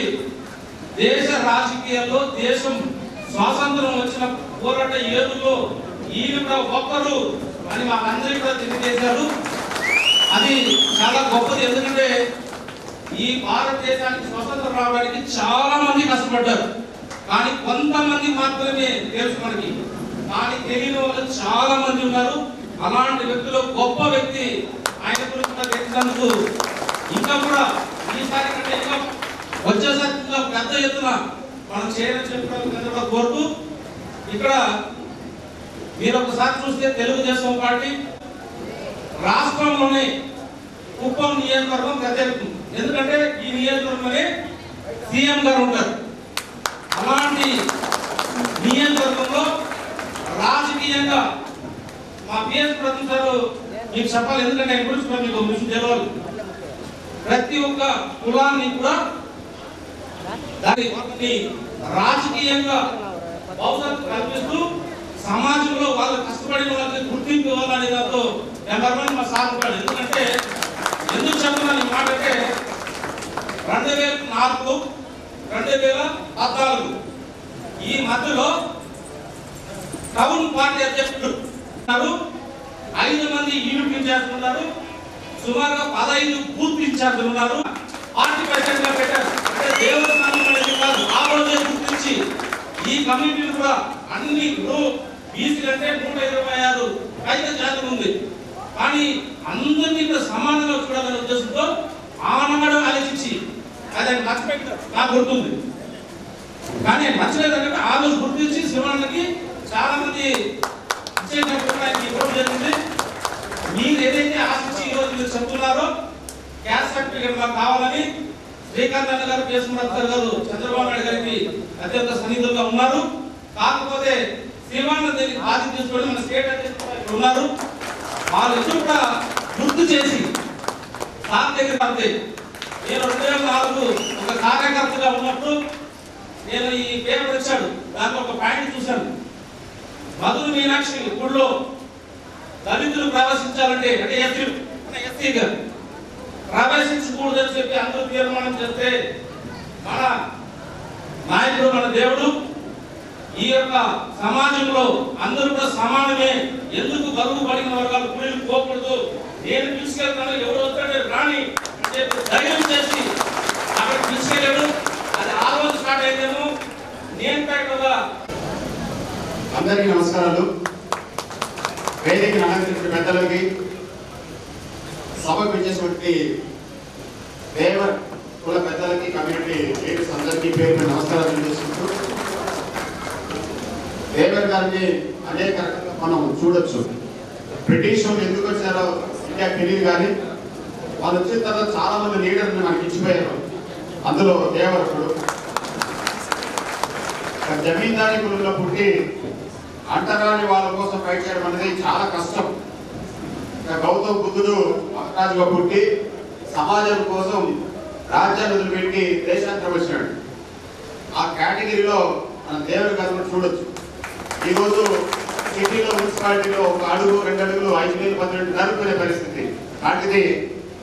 దేశ రాజకీయాల్లో దేశం స్వాతంత్రం వచ్చిన పోరాట ఏదులో ఈయన కూడా ఒక్కరు అని మాకందరికీ కూడా తెలియజేశారు. అది చాలా గొప్పది. ఎందుకంటే ఈ భారతదేశానికి స్వతంత్రం రావడానికి చాలా మంది కష్టపడ్డారు, కానీ కొంతమంది మాత్రమే తెలుసు మనకి. కానీ తెలియని వాళ్ళు చాలా మంది ఉన్నారు. అలాంటి వ్యక్తులు గొప్ప వ్యక్తి ఆయన గురించి కూడా తెలిసినందుకు ఇంకా కూడా ఈసారి కంటే ఇంకా వచ్చేసరికి ఇంకా పెద్ద ఎత్తున మనం చేయాలని చెప్పడం కోరుతూ ఇక్కడ మీరు ఒకసారి చూస్తే తెలుగుదేశం పార్టీ రాష్ట్రంలోనే కుప్పం నియోజకవర్గం ప్రత్యేకం. ఎందుకంటే ఈ నియోజకవర్గంలోనే సీఎం గారు ఉంటారు. అలాంటి నియోజకవర్గంలో రాజకీయంగా మా పిఎస్ ప్రధాన్ సార్ మీకు చెప్పాలి, ఎందుకంటే ఆయన గురించి మీకు విషయం తెలియాలి. ప్రతి ఒక్క కులాన్ని కూడా దాన్ని రాజకీయంగా భవిష్యత్తు కల్పిస్తూ సమాజంలో వాళ్ళు కష్టపడిన వాళ్ళకి గుర్తింపు ఇవ్వాలని దాంతో నెంబర్ 1 మా సార్ ఉంటాడు. ఎందుకంటే ఎందుకు చెప్తున్నాను ఈ మాట అంటే 2004 2014 ఈ మధ్యలో టౌన్ పార్టీ అధ్యక్షుడు 5 మంది యూనిట్ ఇన్ఛార్జ్ ఉన్నారు, సుమారుగా 15 బూత్ ఇన్ఛార్జ్ ఉన్నారు. పార్టీ ప్రెసిడెంట్ గా పెట్టారు. అంటే దేవస్థానం అనేది కాదు, ఆ రోజే గుర్తించి ఈ కమిటీలు కూడా అన్ని బీసీలు అంటే 126 ఐదు జాతులు ఉంది, కానీ అందరినీ కూడా సమానంగా చూడాలనే ఉద్దేశంతో ఆనాడు ఆలోచించి అది ఆయన మర్చిపెట్టారు. నాకు గుర్తుంది, కానీ మర్చిపోయేదంటే ఆ రోజు గుర్తించి శివానికి చాలా మంది ఇచ్చేటప్పుడు ఆయనకి ఇవ్వడం జరిగింది. మీరు ఏదైతే ఆశించి ఈరోజు మీరు చెప్తున్నారో క్యాస్ట్ సర్టిఫికేట్ మాకు కావాలని శ్రీకాంత్ అన్న గారు, కేశవరావు గారు చంద్రబాబు నాయుడు గారికి అత్యంత సన్నిహితులుగా ఉన్నారు. కాకపోతే శ్రీవాణ దీనికి బాధ్యత తీసుకొని మన స్టేట్ అధ్యక్షులు ఉన్నారు. వాళ్ళిద్దరూ కూడా గుర్తు చేసి సార్ దగ్గర పడితే నేను 2004 ఒక కార్యకర్తగా ఉన్నప్పుడు నేను ఈ పేపర్ ఇచ్చాడు, దాంట్లో ఒక పాయింట్ చూశాను. మధుర మీనాక్షి గుడిలో దళితులు ప్రవేశించాలంటే అంటే ఎస్సీగా ప్రవేశించకూడదని చెప్పి అందరూ తీర్మానం చేస్తే మన నాయకుడు మన దేవుడు ఈ యొక్క సమాజంలో అందరూ కూడా సమానమే, ఎందుకు బరువు పడిన వర్గాలు గుడికి పోకూడదు, నేను తీసుకెళ్తాను ఎవరు వస్తాడే రాని ధైర్యం చేసి అక్కడ తీసుకెళ్ళాడు. అది ఆ రోజు స్టార్ట్ అయిందేమో. నేను పెట్టగా అందరికీ నమస్కారాలు. వేదిక అలంకరించిన పెద్దలకి, సభకు ఇచ్చేటువంటి దేవర్ కుల పెద్దలకి, కమ్యూనిటీ లీడర్స్ అందరికీ పేరు నమస్కారాలు తెలియజేసుకుంటూ, దేవర్ గారిని అనేక రకంగా మనం చూడొచ్చు. బ్రిటిష్ వాళ్ళు ఎందుకు వచ్చారో ఇండియాకి తెలియదు, కానీ వాళ్ళు వచ్చిన తర్వాత చాలా మంది లీడర్ని మనకి ఇచ్చిపోయారు. అందులో దేవర్ ఒకడు. జమీందారీ కులంలో పుట్టి అంటరాని వాళ్ళ కోసం ఫైట్ చేయడం అనేది చాలా కష్టం. గౌతమ్ బుద్ధుడు మహారాజుగా పుట్టి సమాజం కోసం రాజ్యాన్ని వదిలిపెట్టి దేశాంతరం వచ్చినాడు. ఆ కేటగిరీలో మన దేవుడి గారిని చూడొచ్చు. ఈరోజు సిటీలో మున్సిపాలిటీలో ఒక అడుగు 2 అడుగులు 5,000 10,000 జరుగుతున్న పరిస్థితి. వాటిది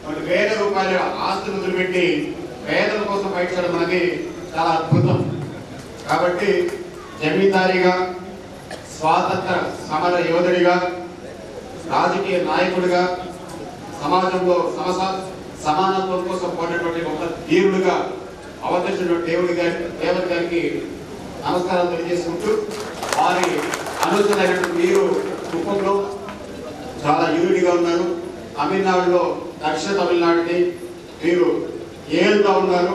కొన్ని వేల రూపాయల ఆస్తులు వదిలిపెట్టి పేదల కోసం బయటపడడం అనేది చాలా అద్భుతం. కాబట్టి జమీందారిగా, స్వాతంత్ర సమర యోధుడిగా, రాజకీయ నాయకుడిగా, సమాజంలో సమానత్వం కోసం పోయినటువంటి ఒక ధీరుడిగా అవతరించినటువంటి దేవుడి గారికి నమస్కారం తెలియజేసుకుంటూ, వారి అనుసరైనటువంటి మీరు కుప్పంలో చాలా యూనిట్గా ఉన్నారు. తమిళనాడులో దక్షిణ తమిళనాడుని మీరు ఏలుగా ఉన్నారు.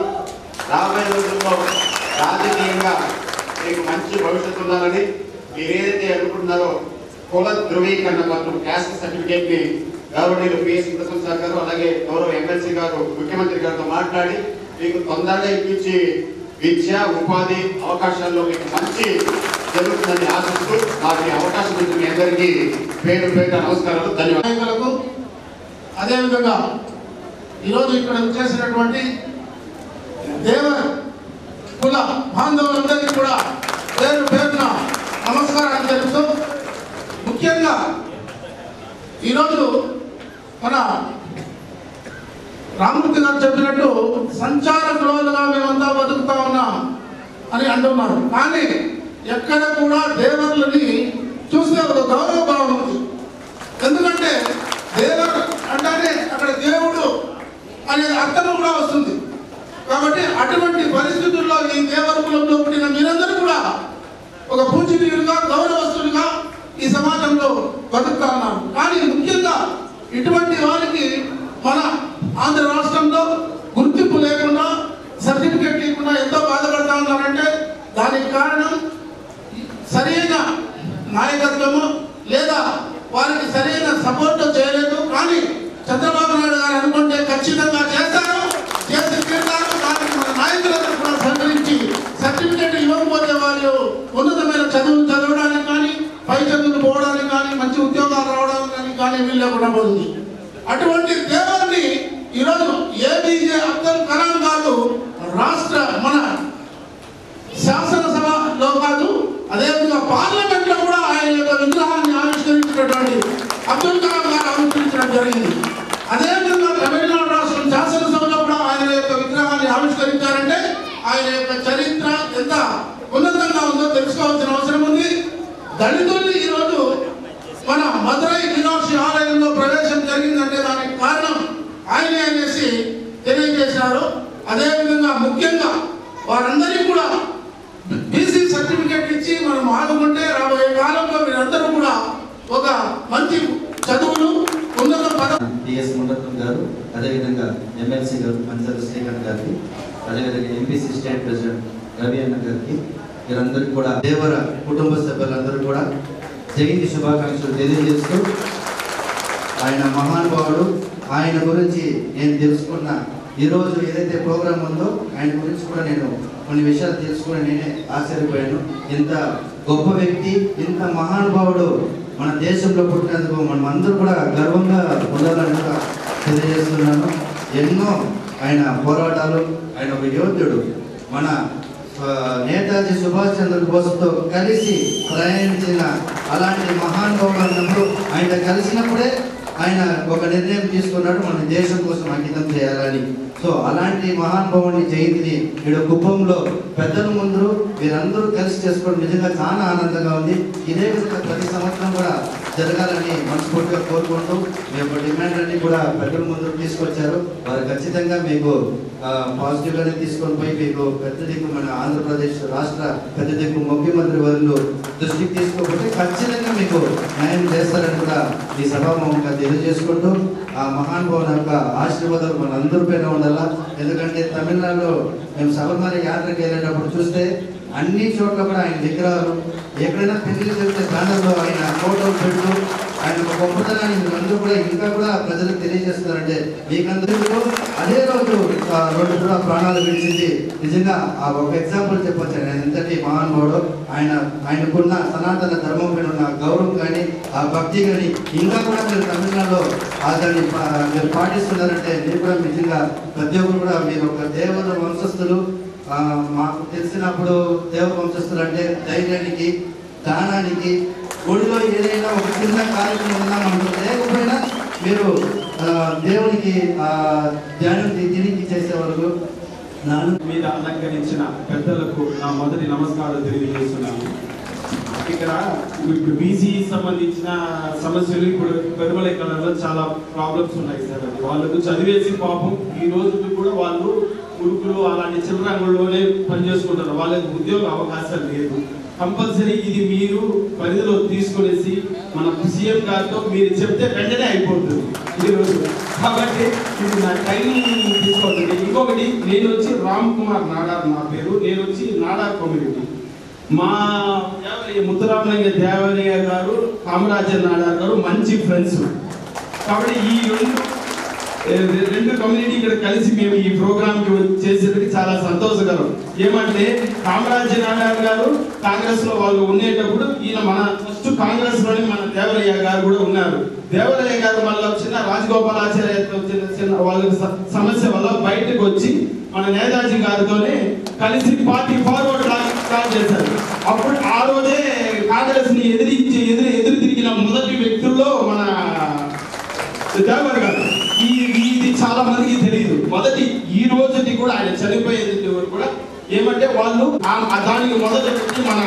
రాబోయే రోజుల్లో రాజకీయంగా మీకు మంచి భవిష్యత్తు ఉండాలని మీరు ఏదైతే అనుకుంటున్నారో కుల ధృవీకరణ పత్రం క్యాస్ట్ సర్టిఫికేట్ ని గౌరవనీయులు పిఎస్ ప్రసాద్ గారు అలాగే గౌరవ ఎమ్మెల్సీ గారు ముఖ్యమంత్రి గారితో మాట్లాడి మీకు తొందరగా ఇప్పించి విద్య ఉపాధి అవకాశాల్లో మీకు మంచి జరుగుతుందని ఆశిస్తూ నాకు ఈ అవకాశం ఇచ్చిన మీ అందరికీ పేరు పేరు నమస్కారాలు, ధన్యవాదాలు. అదేవిధంగా ఈరోజు ఇక్కడ చేసినటువంటి దేవర కుల బాంధవులందరికీ కూడా పేరు పేరున నమస్కారాలు తెలుపుతూ, ముఖ్యంగా ఈరోజు మన రామూర్తి గారు చెప్పినట్టు సంచార గృహాలుగా మేమంతా బతుకుతా ఉన్నాం అని అంటున్నారు. కానీ ఎక్కడ కూడా దేవరులని చూస్తే ఒక గౌరవ భావం ఉంది. ఎందుకంటే దేవరు అంటేనే అక్కడ దేవుడు అనే అర్థం కూడా వస్తుంది. కాబట్టి అటువంటి పరిస్థితుల్లో ఈ దేవర కులంలో పుట్టిన మీరందరూ కూడా ఒక పూజనీయులుగా, గౌరవస్తులుగా ఈ సమాజంలో బతుకుతా ఉన్నారు. కానీ ముఖ్యంగా ఇటువంటి వారికి మన ఆంధ్ర రాష్ట్రంలో గుర్తింపు లేకుండా, సర్టిఫికేట్ లేకుండా ఎంతో బాధపడతా ఉన్నారంటే దానికి కారణం సరైన నాయకత్వము లేదా వారికి సరైన సపోర్ట్ చేయలేదు. కానీ చంద్రబాబు నాయుడు గారు అనుకుంటే ఖచ్చితంగా చేస్తారు, చేసి తీరుతారు. దానికి మన నాయకులందరూ కూడా సహకరించి సర్టిఫికేట్ ఇవ్వకపోతే వాళ్ళు ఉన్నతమైన చదువులు చదవడానికి కానీ, పై చదువులు పోవడానికి కానీ, మంచి ఉద్యోగాలు రావడానికి కానీ వీలు లేకుండా పోతుంది. అటువంటి దేవుడిని ఈరోజు ఏపీజే అబ్దుల్ కలాం గారు రాష్ట్ర మన శాసనసభలో కాదు, అదేవిధంగా పార్లమెంట్ లో కూడా ఆయన యొక్క విగ్రహాన్ని ఆవిష్కరించినటువంటి అబ్దుల్ కలాం గారు ఆవిష్కరించడం జరిగింది. అదేవిధంగా తమిళనాడు రాష్ట్రం శాసనసభలో కూడా ఆయన యొక్క విగ్రహాన్ని ఆవిష్కరించారంటే ఆయన యొక్క చరిత్ర ఎంత ఉన్నతంగా ఉందో తెలుసుకోవాల్సిన అవసరం ఉంది. దళితుల్ని ఈరోజు మన మదురై మీనాక్షి ఆలయంలో ప్రవేశం జరిగిందంటే దానికి కారణం ఆయనే అనేసి తెలియజేశారు. అదేవిధంగా ముఖ్యంగా వారందరికీ కూడా బీసీ సర్టిఫికేట్ ఇచ్చి మనం ఆదుకుంటే రాబోయే కాలంలో మీరందరూ కూడా ఒక మంచి చదువులు ఉన్నత పదవి టిఎస్ మురళీధర్ గారు, అదేవిధంగా ఎమ్మెల్సీ గారు మంచాల శ్రీకాంత్ గారికి, అదేవిధంగా ఎంపీసీ స్టేట్ ప్రెసిడెంట్ రవి అన్న గారికి, వీరందరికీ కూడా దేవర కుటుంబ సభ్యులందరూ కూడా జయంతి శుభాకాంక్షలు తెలియజేస్తూ, ఆయన మహానుభావుడు, ఆయన గురించి నేను తెలుసుకున్న ఈరోజు ఏదైతే ప్రోగ్రామ్ ఉందో ఆయన గురించి కూడా నేను కొన్ని విషయాలు తెలుసుకుని నేనే ఆశ్చర్యపోయాను. ఇంత గొప్ప వ్యక్తి, ఇంత మహానుభావుడు మన దేశంలో పుట్టినందుకు మనం అందరూ కూడా గర్వంగా ఉండాలని కూడా తెలియజేస్తున్నాను. ఎన్నో ఆయన పోరాటాలు, ఆయన ఒక యోధుడు, మన నేతాజీ సుభాష్ చంద్రబోస్తో కలిసి ప్రయాణించిన అలాంటి మహానుభావుడు అన్నప్పుడు ఆయన కలిసినప్పుడే ఆయన ఒక నిర్ణయం తీసుకున్నాడు మన దేశం కోసం అంకితం చేయాలని. సో అలాంటి మహానుభావుని జయంతిని ఇక్కడ కుప్పంలో పెద్దల ముందు వీరందరూ కలిసి చేసుకోవడం నిజంగా చాలా ఆనందంగా ఉంది. ఇదే విధంగా ప్రతి సంవత్సరం కూడా జరగాలని మనస్ఫూర్తిగా కోరుకుంటూ మీ యొక్క డిమాండ్ అన్ని కూడా పెద్దల ముందు తీసుకొచ్చారు. వారు ఖచ్చితంగా మీకు పాజిటివ్గానే తీసుకొని పోయి మీకు పెద్ద దిక్కు మన ఆంధ్రప్రదేశ్ రాష్ట్ర పెద్ద దిక్కు ముఖ్యమంత్రి వారు దృష్టికి తీసుకోకపోతే ఖచ్చితంగా మీకు న్యాయం చేస్తారని కూడా ఈ సభాముఖంగా తెలియజేసుకుంటూ ఆ మహానుభావుని యొక్క ఆశీర్వాదాలు మనందరి పైన ఉండాలా. ఎందుకంటే తమిళనాడులో మేము శబరిమల యాత్రకి వెళ్ళేటప్పుడు చూస్తే అన్ని చోట్ల కూడా ఆయన విగ్రహాలు, ఎక్కడైనా పెళ్లి చేస్తే బ్యానర్లో ఆయన ఫోటోలు పెడుతూ ఆయన గొప్పతనాన్ని అందరూ కూడా ఇంకా కూడా ప్రజలకు తెలియజేస్తున్నారంటే మీకందరూ అదే రోజు 2 కూడా ప్రాణాలు విడిచింది. నిజంగా ఆ ఒక ఎగ్జాంపుల్ చెప్పొచ్చు. ఆయన ఎంతటి మహానుభావుడు, ఆయనకున్న సనాతన ధర్మం పైన ఉన్న గౌరవం కానీ, ఆ భక్తి కానీ ఇంకా కూడా మీరు తమిళనాడులో దాన్ని మీరు పాటిస్తున్నారంటే మీరు కూడా నిజంగా ప్రతి ఒక్కరు కూడా మీరు ఒక దేవత వంశస్థులు. మాకు తెలిసినప్పుడు దేవ వంశస్థులు అంటే ధైర్యానికి, దానానికి, గుడిలో ఏదైనా ఒక చిన్న కార్యక్రమం ఉన్నా మనకు లేకపోయినా మీరు దేవునికి ధ్యానం తిరిగి చేసే వరకు మీద అలంకరించిన పెద్దలకు నా మొదటి నమస్కారాలు తెలియజేస్తున్నాను. ఇక్కడ ఇప్పుడు బీసీ సంబంధించిన సమస్యలు ఇప్పుడు పెరుమల కళలో చాలా ప్రాబ్లమ్స్ ఉన్నాయి సార్. అది వాళ్ళకు చదివేసి పాపం ఈ రోజు కూడా వాళ్ళు ఉరుకులు అలాంటి చిల్లరంగుల్లోనే పనిచేసుకుంటారు. వాళ్ళకి ఉద్యోగ అవకాశాలు లేదు. కంపల్సరీ ఇది మీరు పరిధిలో తీసుకునేసి మన సీఎం గారితో మీరు చెప్తే వెంటనే అయిపోతుంది ఈరోజు. కాబట్టి ఇది నా టైం తీసుకోవద్దండి. ఇంకొకటి, నేను వచ్చి రామ్ కుమార్ నాడార్ నా పేరు. నేను వచ్చి నాడార్ కమ్యూనిటీ. మా ముద్దురామలింగ దేవరయ్య గారు, కామరాజర్ నాడార్ గారు మంచి ఫ్రెండ్స్. కాబట్టి ఈ రెండు కమ్యూనిటీ ఇక్కడ కలిసి మేము ఈ ప్రోగ్రామ్ కి చేసేందుకు చాలా సంతోషకరం. ఏమంటే కామరాజర్ నాడార్ గారు కాంగ్రెస్ లో వాళ్ళు ఉండేటప్పుడు ఈయన మన ఫస్ట్ కాంగ్రెస్ లోని మన దేవరయ్య గారు కూడా ఉన్నారు. దేవరయ్య గారు మళ్ళీ వచ్చిన రాజగోపాలాచార్యతో చిన్న వాళ్ళ సమస్య వల్ల బయటకు వచ్చి మన నేతాజీ గారితోనే కలిసి పార్టీ ఫార్వర్డ్ స్టార్ట్ చేశారు. అప్పుడు ఆ రోజే కాంగ్రెస్ ని ఎదురు తిరిగిన మొదటి వ్యక్తుల్లో మన దేవర్ గారు. ఇది చాలా మందికి తెలియదు. మొదటి ఈ రోజుకి కూడా ఆయన చనిపోయేది కూడా ఏమంటే వాళ్ళు దానికి మొదటి వ్యక్తి మన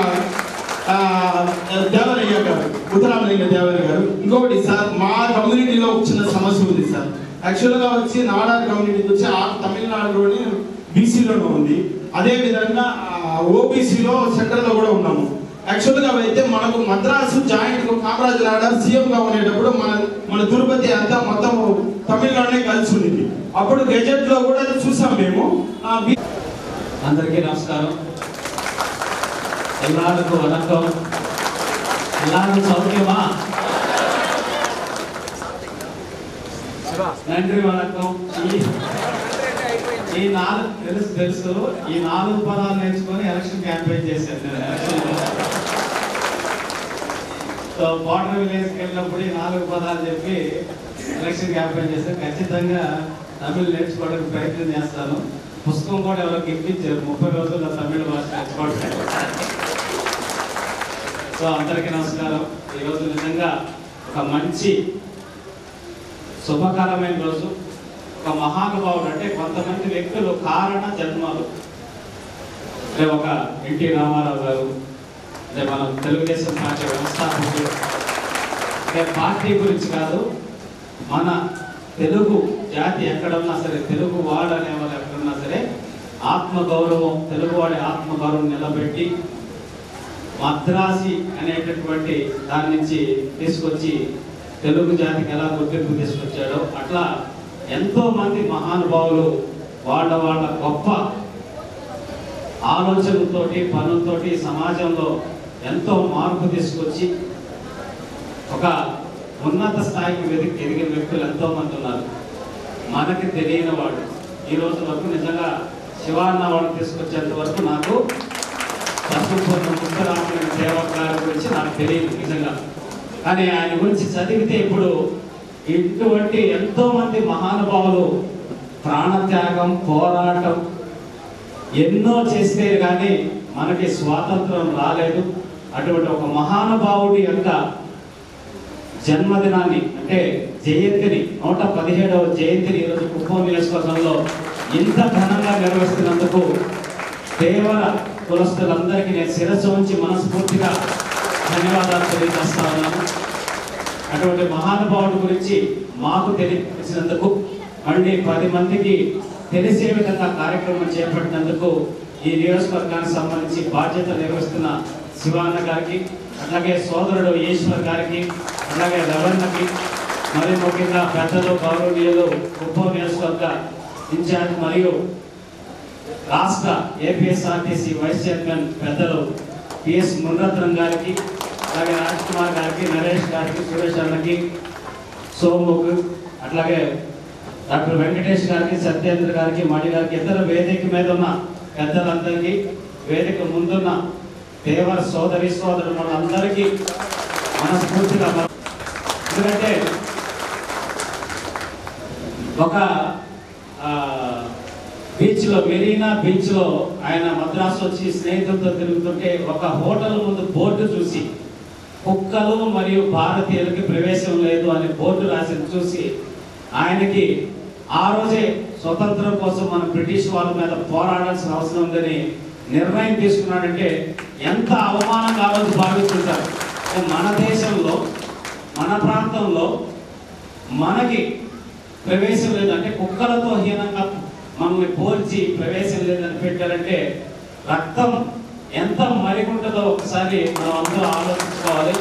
దేవరయ్య గారు, ముద్దురామలింగ దేవరయ్య గారు. ఇంకొకటి సార్, మా కమ్యూనిటీలో వచ్చిన సమస్య ఉంది సార్. యాక్చువల్గా వచ్చి నాడార్ కమ్యూనిటీ వచ్చి తమిళనాడులోని బీసీలోనే ఉంది. అదే విధంగా ఓబీసీలో సెంట్రల్లో కూడా ఉన్నాము. యాక్చువల్గా అయితే మనకు మద్రాసు జాయింట్ కామరాజ్ నాడార్ సీఎం గా ఉండేటప్పుడు మన తిరుపతి అంతా మొత్తం తమిళనాడునే కలిసి ఉంది. అప్పుడు గెజెట్ లో కూడా చూసాం మేము. అందరికీ నమస్కారం. ఎల్లారుకు వణకం. ఎల్లారు సౌఖ్యమా? నండ్రి వణకం. ఈ తెలుసు ఈ 4 పదాలు నేర్చుకొని ఎలక్షన్ క్యాంపెయిన్ చేశాను నేను. సో బార్డర్ విలేజ్కి వెళ్ళినప్పుడు ఈ 4 పదాలు చెప్పి ఎలక్షన్ క్యాంపెయిన్ చేశాను. ఖచ్చితంగా తమిళ్ నేర్చుకోవడానికి ప్రయత్నం చేస్తాను. పుస్తకం కూడా ఎవరికి ఇప్పించారు 30 రోజుల్లో తమిళ భాష నేర్చుకోవడానికి. సో అందరికీ నమస్కారం. ఈరోజు నిజంగా ఒక మంచి శుభకరమైన రోజు. ఒక మహానుభావుడు అంటే కొంతమంది వ్యక్తులు కారణ జన్మలు. అంటే ఒక ఎన్టీ రామారావు గారు, అంటే మనం తెలుగుదేశం పార్టీ వ్యవస్థాపకులు. అంటే పార్టీ గురించి కాదు, మన తెలుగు జాతి ఎక్కడున్నా సరే, తెలుగు వాడు అనేవారు ఎక్కడున్నా సరే ఆత్మగౌరవం, తెలుగువాడి ఆత్మగౌరవం నిలబెట్టి మద్రాసి అనేటటువంటి దాని నుంచి తీసుకొచ్చి తెలుగు జాతికి ఎలా గుర్తింపు తీసుకొచ్చాడో అట్లా ఎంతో మంది మహానుభావులు వాళ్ళ గొప్ప ఆలోచనలతోటి పనులతోటి సమాజంలో ఎంతో మార్పు తీసుకొచ్చి ఒక ఉన్నత స్థాయికి ఎదిగిన వ్యక్తులు ఎంతో మంది ఉన్నారు. మనకి తెలియని వాడు ఈ రోజు వరకు నిజంగా శివాన్న వాడిని తీసుకొచ్చేంత వరకు నాకు ముద్దురామలింగ దేవర్ గారి గురించి నాకు తెలియదు నిజంగా. కానీ ఆయన గురించి చదివితే ఇప్పుడు ఇటువంటి ఎంతో మంది మహానుభావులు ప్రాణత్యాగం, పోరాటం ఎన్నో చేస్తే కానీ మనకి స్వాతంత్రం రాలేదు. అటువంటి ఒక మహానుభావుడి యొక్క జన్మదినాన్ని అంటే జయంతిని 117వ జయంతిని ఈరోజు కుప్పం నియోజకవర్గంలో ఇంత ఘనంగా నిర్వహిస్తున్నందుకు దేవర కులస్తులందరికీ నేను శిరస్సు ఉంచి మనస్ఫూర్తిగా ధన్యవాదాలు తెలియజేస్తా ఉన్నాను. అటువంటి మహానుభావుడి గురించి మాకు తెలిసినందుకు, మళ్ళీ 10 మందికి తెలిసే విధంగా కార్యక్రమం చేపట్టినందుకు ఈ నియోజకవర్గానికి సంబంధించి బాధ్యత నిర్వహిస్తున్న శివాన్న గారికి, అలాగే సోదరుడు ఈశ్వర్ గారికి, అలాగే రవణకి, మరి ముఖ్యంగా పెద్దలు గౌరవనీయులు కుప్పం నియోజకవర్గ ఇన్ఛార్జ్ మరియు రాష్ట్ర ఏపీఎస్ఆర్టీసీ వైస్ చైర్మన్ పెద్దలు పిఎస్ మునరత్నం గారికి, అలాగే రాజ్ కుమార్ గారికి, నరేష్ గారికి, సురేష్ అన్నకి, సోముకు, అట్లాగే డాక్టర్ వెంకటేష్ గారికి, సత్యేంద్ర గారికి, మణి గారికి, ఇతర వేదిక మీద ఉన్న పెద్దలందరికీ, వేదిక ముందున్న దేవర సోదరి సోదరు మనందరికీ మనస్ఫూర్తిగా, ఎందుకంటే ఒక బీచ్లో, మెరీనా బీచ్లో ఆయన మద్రాసు వచ్చి స్నేహితులతో తిరుగుతుంటే ఒక హోటల్ ముందు బోర్డు చూసి కుక్కలు మరియు భారతీయులకి ప్రవేశం లేదు అని బోర్డు రాసి చూసి ఆయనకి ఆ రోజే స్వతంత్రం కోసం మనం బ్రిటిష్ వాళ్ళ మీద పోరాడాల్సిన అవసరం ఉందని నిర్ణయం తీసుకున్నాడంటే ఎంత అవమానంగా ఆ రోజు భావిస్తుంటారు. మన దేశంలో మన ప్రాంతంలో మనకి ప్రవేశం లేదంటే కుక్కలతో హీనంగా మనల్ని పోల్చి ప్రవేశం లేదని పెట్టారంటే రక్తం ఎంత మరిగుంటుందో ఒకసారి మనం అందరూ ఆలోచించుకోవాలి.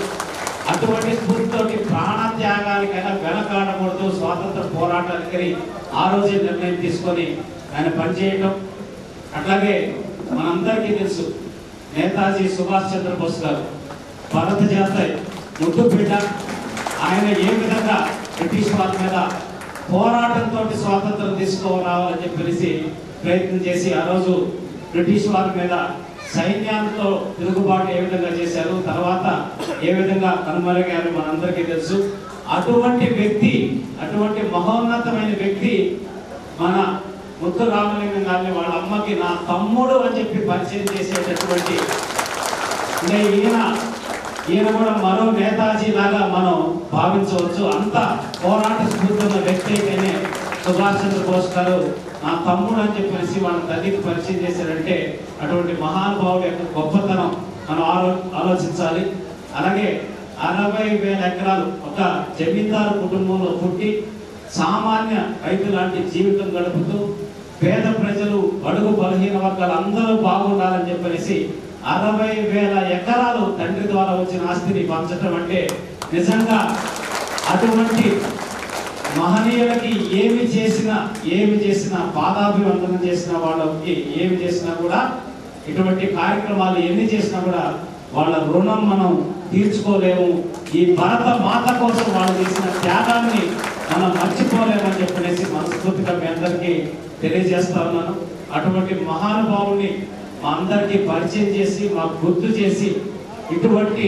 అటువంటి స్ఫూర్తితోటి ప్రాణత్యాగానికైనా వెనకాడకూడదు, స్వాతంత్ర పోరాటానికి ఆ రోజే నిర్ణయం తీసుకొని ఆయన పనిచేయటం. అట్లాగే మనందరికీ తెలుసు నేతాజీ సుభాష్ చంద్రబోస్ గారు భారత జాతి ముద్దు బిడ్డ. ఆయన ఏ విధంగా బ్రిటిష్ వాళ్ళ మీద పోరాటంతో స్వాతంత్రం తీసుకురావాలని చెప్పేసి ప్రయత్నం చేసి ఆ రోజు బ్రిటిష్ వాళ్ళ మీద సైన్యంతో తిరుగుబాటు ఏ విధంగా చేశారు, తర్వాత ఏ విధంగా కనుమరుగారు మనందరికీ తెలుసు. అటువంటి వ్యక్తి, అటువంటి మహోన్నతమైన వ్యక్తి మన ముత్తు రామలింగం గారిని వాళ్ళ అమ్మకి నా తమ్ముడు అని చెప్పి పరిచయం చేసేటటువంటి ఈయన కూడా మరో నేతాజీ లాగా మనం భావించవచ్చు. అంత పోరాట స్ఫూర్తి ఉన్న వ్యక్తి అయితేనే సుభాష్ చంద్రబోస్ గారు నా తమ్ముడు అని చెప్పేసి వాళ్ళ తల్లికి పరిచయం చేశారంటే అటువంటి మహానుభావుడు యొక్క గొప్పతనం మనం ఆలోచించాలి. అలాగే 60,000 ఎకరాలు ఒక జమీందారు కుటుంబంలో పుట్టి సామాన్య రైతు లాంటి జీవితం గడుపుతూ పేద ప్రజలు, బడుగు బలహీన వర్గాలు అందరూ బాగుండాలని చెప్పేసి 60,000 ఎకరాలు తండ్రి ద్వారా వచ్చిన ఆస్తిని పంచడం అంటే నిజంగా అటువంటి మహనీయులకి ఏమి చేసినా పాదాభివందనం చేసిన వాళ్ళకి ఏమి చేసినా కూడా ఇటువంటి కార్యక్రమాలు ఎన్ని చేసినా కూడా వాళ్ళ రుణం మనం తీర్చుకోలేము. ఈ భారత మాత కోసం వాళ్ళు చేసిన త్యాగాన్ని మనం మర్చిపోలేమని చెప్పనేసి మనస్ఫూర్తిగా మీ అందరికీ తెలియజేస్తా ఉన్నాను. అటువంటి మహానుభావుని మా అందరికీ పరిచయం చేసి మాకు గుర్తు చేసి ఇటువంటి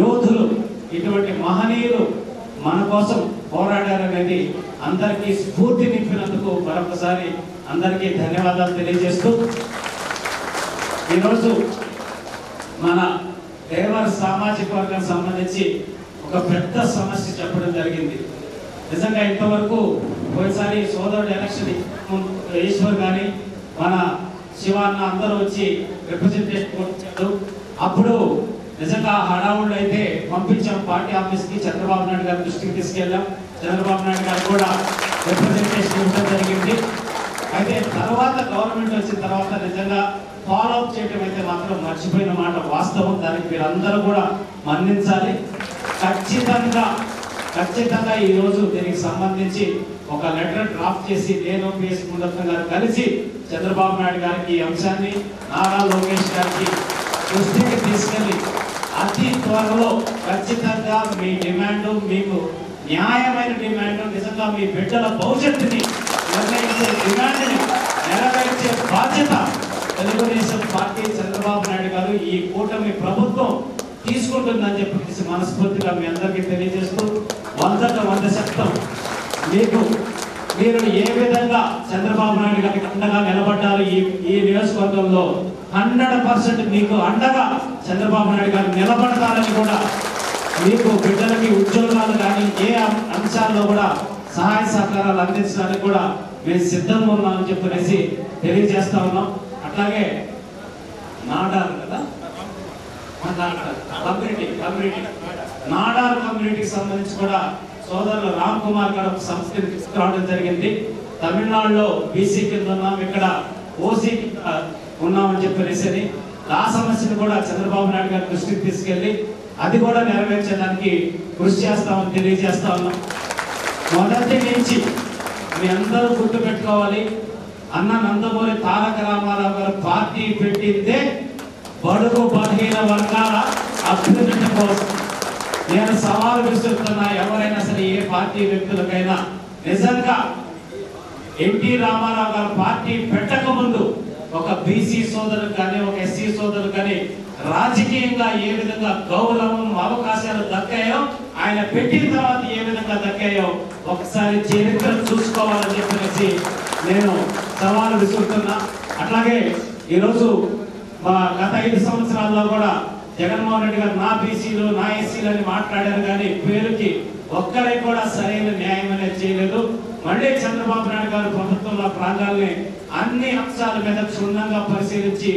యోధులు, ఇటువంటి మహనీయులు మన కోసం పోరాడారనేది అందరికీ స్ఫూర్తి నింపినందుకు మరొకసారి అందరికీ ధన్యవాదాలు తెలియజేస్తూ ఈరోజు మన దేవర సామాజిక వర్గానికి సంబంధించి ఒక పెద్ద సమస్య చెప్పడం జరిగింది. నిజంగా ఇంతవరకు పోయినసారి సోదరుడు ఎలక్షన్ ఈశ్వర్ కానీ మన శివాన్న అందరూ వచ్చి రిప్రజెంటేషన్ వచ్చారు. అప్పుడు నిజంగా హడావుళ్ళు అయితే పంపించాం పార్టీ ఆఫీస్కి, చంద్రబాబు నాయుడు గారి దృష్టికి తీసుకెళ్ళాం. చంద్రబాబు నాయుడు గారు కూడా రిప్రజెంటేషన్ ఇవ్వడం జరిగింది. అయితే తర్వాత గవర్నమెంట్ వచ్చిన తర్వాత నిజంగా ఫాలో అప్ చేయడం అయితే మాత్రం మర్చిపోయిన మాట వాస్తవం. దానికి మీరందరూ కూడా మన్నించాలి. ఖచ్చితంగా ఈరోజు దీనికి సంబంధించి ఒక లెటర్ డ్రాఫ్ట్ చేసి నేను పిఎస్ మునరత్నం గారు కలిసి చంద్రబాబు నాయుడు గారికి ఈ అంశాన్ని, నారా లోకేష్ గారికి దృష్టికి తీసుకెళ్ళి అతి త్వరలో ఖచ్చితంగా మీ డిమాండ్, మీకు న్యాయమైన డిమాండ్, నిజంగా మీ బిడ్డల భవిష్యత్తుని నిర్ణయించే డిమాండ్ని నెరవేర్చే బాధ్యత తెలుగుదేశం పార్టీ, చంద్రబాబు నాయుడు గారు, ఈ కూటమి ప్రభుత్వం తీసుకుంటుందని చెప్పేసి మనస్ఫూర్తిగా మీ అందరికీ తెలియజేస్తూ 100% మీరు ఏ విధంగా చంద్రబాబు నాయుడు గారికి అండగా నిలబడ్డారు ఈ నియోజకవర్గంలో 100% మీకు అండగా చంద్రబాబు నాయుడు గారు నిలబడతారని కూడా, మీకు బిడ్డలకి ఉద్యోగాలు కానీ ఏ అంశాల్లో కూడా సహాయ సహకారాలు అందించడానికి కూడా మేము సిద్ధంగా ఉన్నామని చెప్పేసి తెలియజేస్తా ఉన్నాం. అట్లాగే నాడార్ కదా నాడార్ కమ్యూనిటీకి సంబంధించి కూడా సోదరులు రామ్ కుమార్ గారు ఒక సంస్థని తీసుకురావడం జరిగింది. తమిళనాడులో బీసీ కింద ఉన్నాం, ఇక్కడ ఓసీ ఉన్నామని చెప్పేసి ఆ సమస్యను కూడా చంద్రబాబు నాయుడు గారి దృష్టికి తీసుకెళ్లి అది కూడా నెరవేర్చడానికి కృషి చేస్తామని తెలియజేస్తా ఉన్నాం. మొదటి నుంచి మీ అందరూ గుర్తు పెట్టుకోవాలి, అన్న నందమూరి తారక రామారావు గారు పార్టీ పెట్టిందే బడుగు బలహీన వర్గాల అభ్యున్నతి కోసం. నేను సవాలు విసురుతున్నా, ఎవరైనా సరే ఏ పార్టీ వ్యక్తులకైనా నిజంగా ఎన్టీ రామారావు గారు పార్టీ పెట్టక ముందు ఒక బీసీ సోదరులు కానీ, ఒక ఎస్సీ సోదరులు కానీ రాజకీయంగా ఏ విధంగా గౌరవం, అవకాశాలు దక్కాయో, ఆయన పెట్టిన తర్వాత ఏ విధంగా దక్కాయో ఒకసారి చరిత్ర చూసుకోవాలని చెప్పేసి నేను సవాలు విసురుతున్నా. అట్లాగే ఈరోజు గత 5 సంవత్సరాల్లో కూడా జగన్మోహన్ రెడ్డి గారు నా బీసీలు నా ఎస్సీలు అని మాట్లాడారు, కానీ పేరుకి ఒక్కరికి కూడా సరైన న్యాయం అనేది చేయలేదు. మళ్ళీ చంద్రబాబు నాయుడు గారు ప్రభుత్వంలో ప్రాంతాలని అన్ని అంశాల మీద క్షుణ్ణంగా పరిశీలించి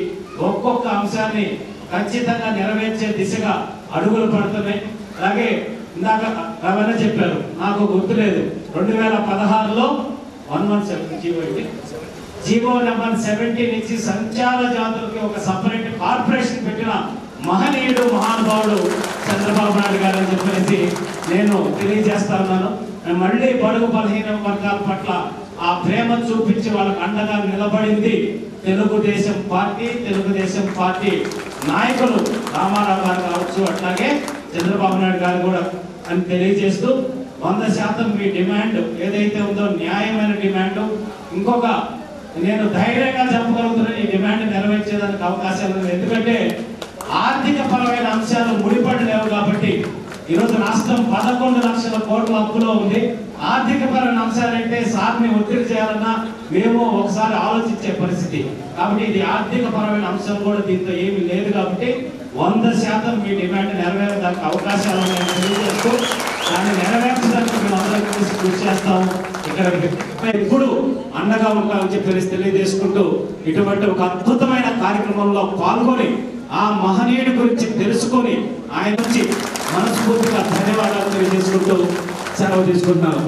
ఒక్కొక్క అంశాన్ని ఖచ్చితంగా నెరవేర్చే దిశగా అడుగులు పడుతున్నాయి. అలాగే ఇందాక రవణ చెప్పారు, నాకు గుర్తులేదు, 2016లో 117 జీవో నెంబర్ 70 నుంచి సంచార జాతులకి ఒక సపరేట్ కార్పొరేషన్ పెట్టిన మహనీయుడు మహానుభావుడు చంద్రబాబు నాయుడు గారు అని చెప్పేసి నేను తెలియజేస్తా ఉన్నాను. మళ్ళీ బడుగు బలహీన వర్గాల పట్ల ఆ ప్రేమ చూపించి వాళ్ళకి అండగా నిలబడింది తెలుగుదేశం పార్టీ నాయకులు రామారావు గారు కావచ్చు, అట్లాగే చంద్రబాబు నాయుడు గారు కూడా అని తెలియజేస్తూ 100% మీ డిమాండ్ ఏదైతే ఉందో న్యాయమైన డిమాండ్, ఇంకొక నేను ధైర్యంగా చెప్పగలుగుతున్నాను ఈ డిమాండ్ నెరవేర్చేదానికి అవకాశాలు ఉంది. ఎందుకంటే ఆర్థిక పరమైన అంశాలు ముడిపడి లేవు కాబట్టి ఈరోజు రాష్ట్రం 11 లక్షల కోట్ల అప్పులో ఉంది. ఆర్థిక పరమైన అంశాలంటే సార్ని ఒత్తిడి చేయాలన్నా మేము ఒకసారి ఆలోచించే పరిస్థితి. కాబట్టి ఇది ఆర్థిక పరమైన అంశం కూడా దీంతో ఏమీ లేదు కాబట్టి 100% మీ డిమాండ్ నెరవేరడానికి అవకాశాలు ఉన్నాయని తెలియజేస్తూ దాన్ని నెరవేర్చడానికి మేము అందరం కృషి చేస్తాము. ఇక్కడ ఎప్పుడు అండగా ఉంటామని చెప్పి తెలియజేసుకుంటూ ఇటువంటి ఒక అద్భుతమైన కార్యక్రమంలో పాల్గొని ఆ మహనీయుడి గురించి తెలుసుకొని ఆయన నుంచి మనస్ఫూర్తిగా ధన్యవాదాలు తెలియజేసుకుంటూ సెలవు తీసుకుంటున్నాను.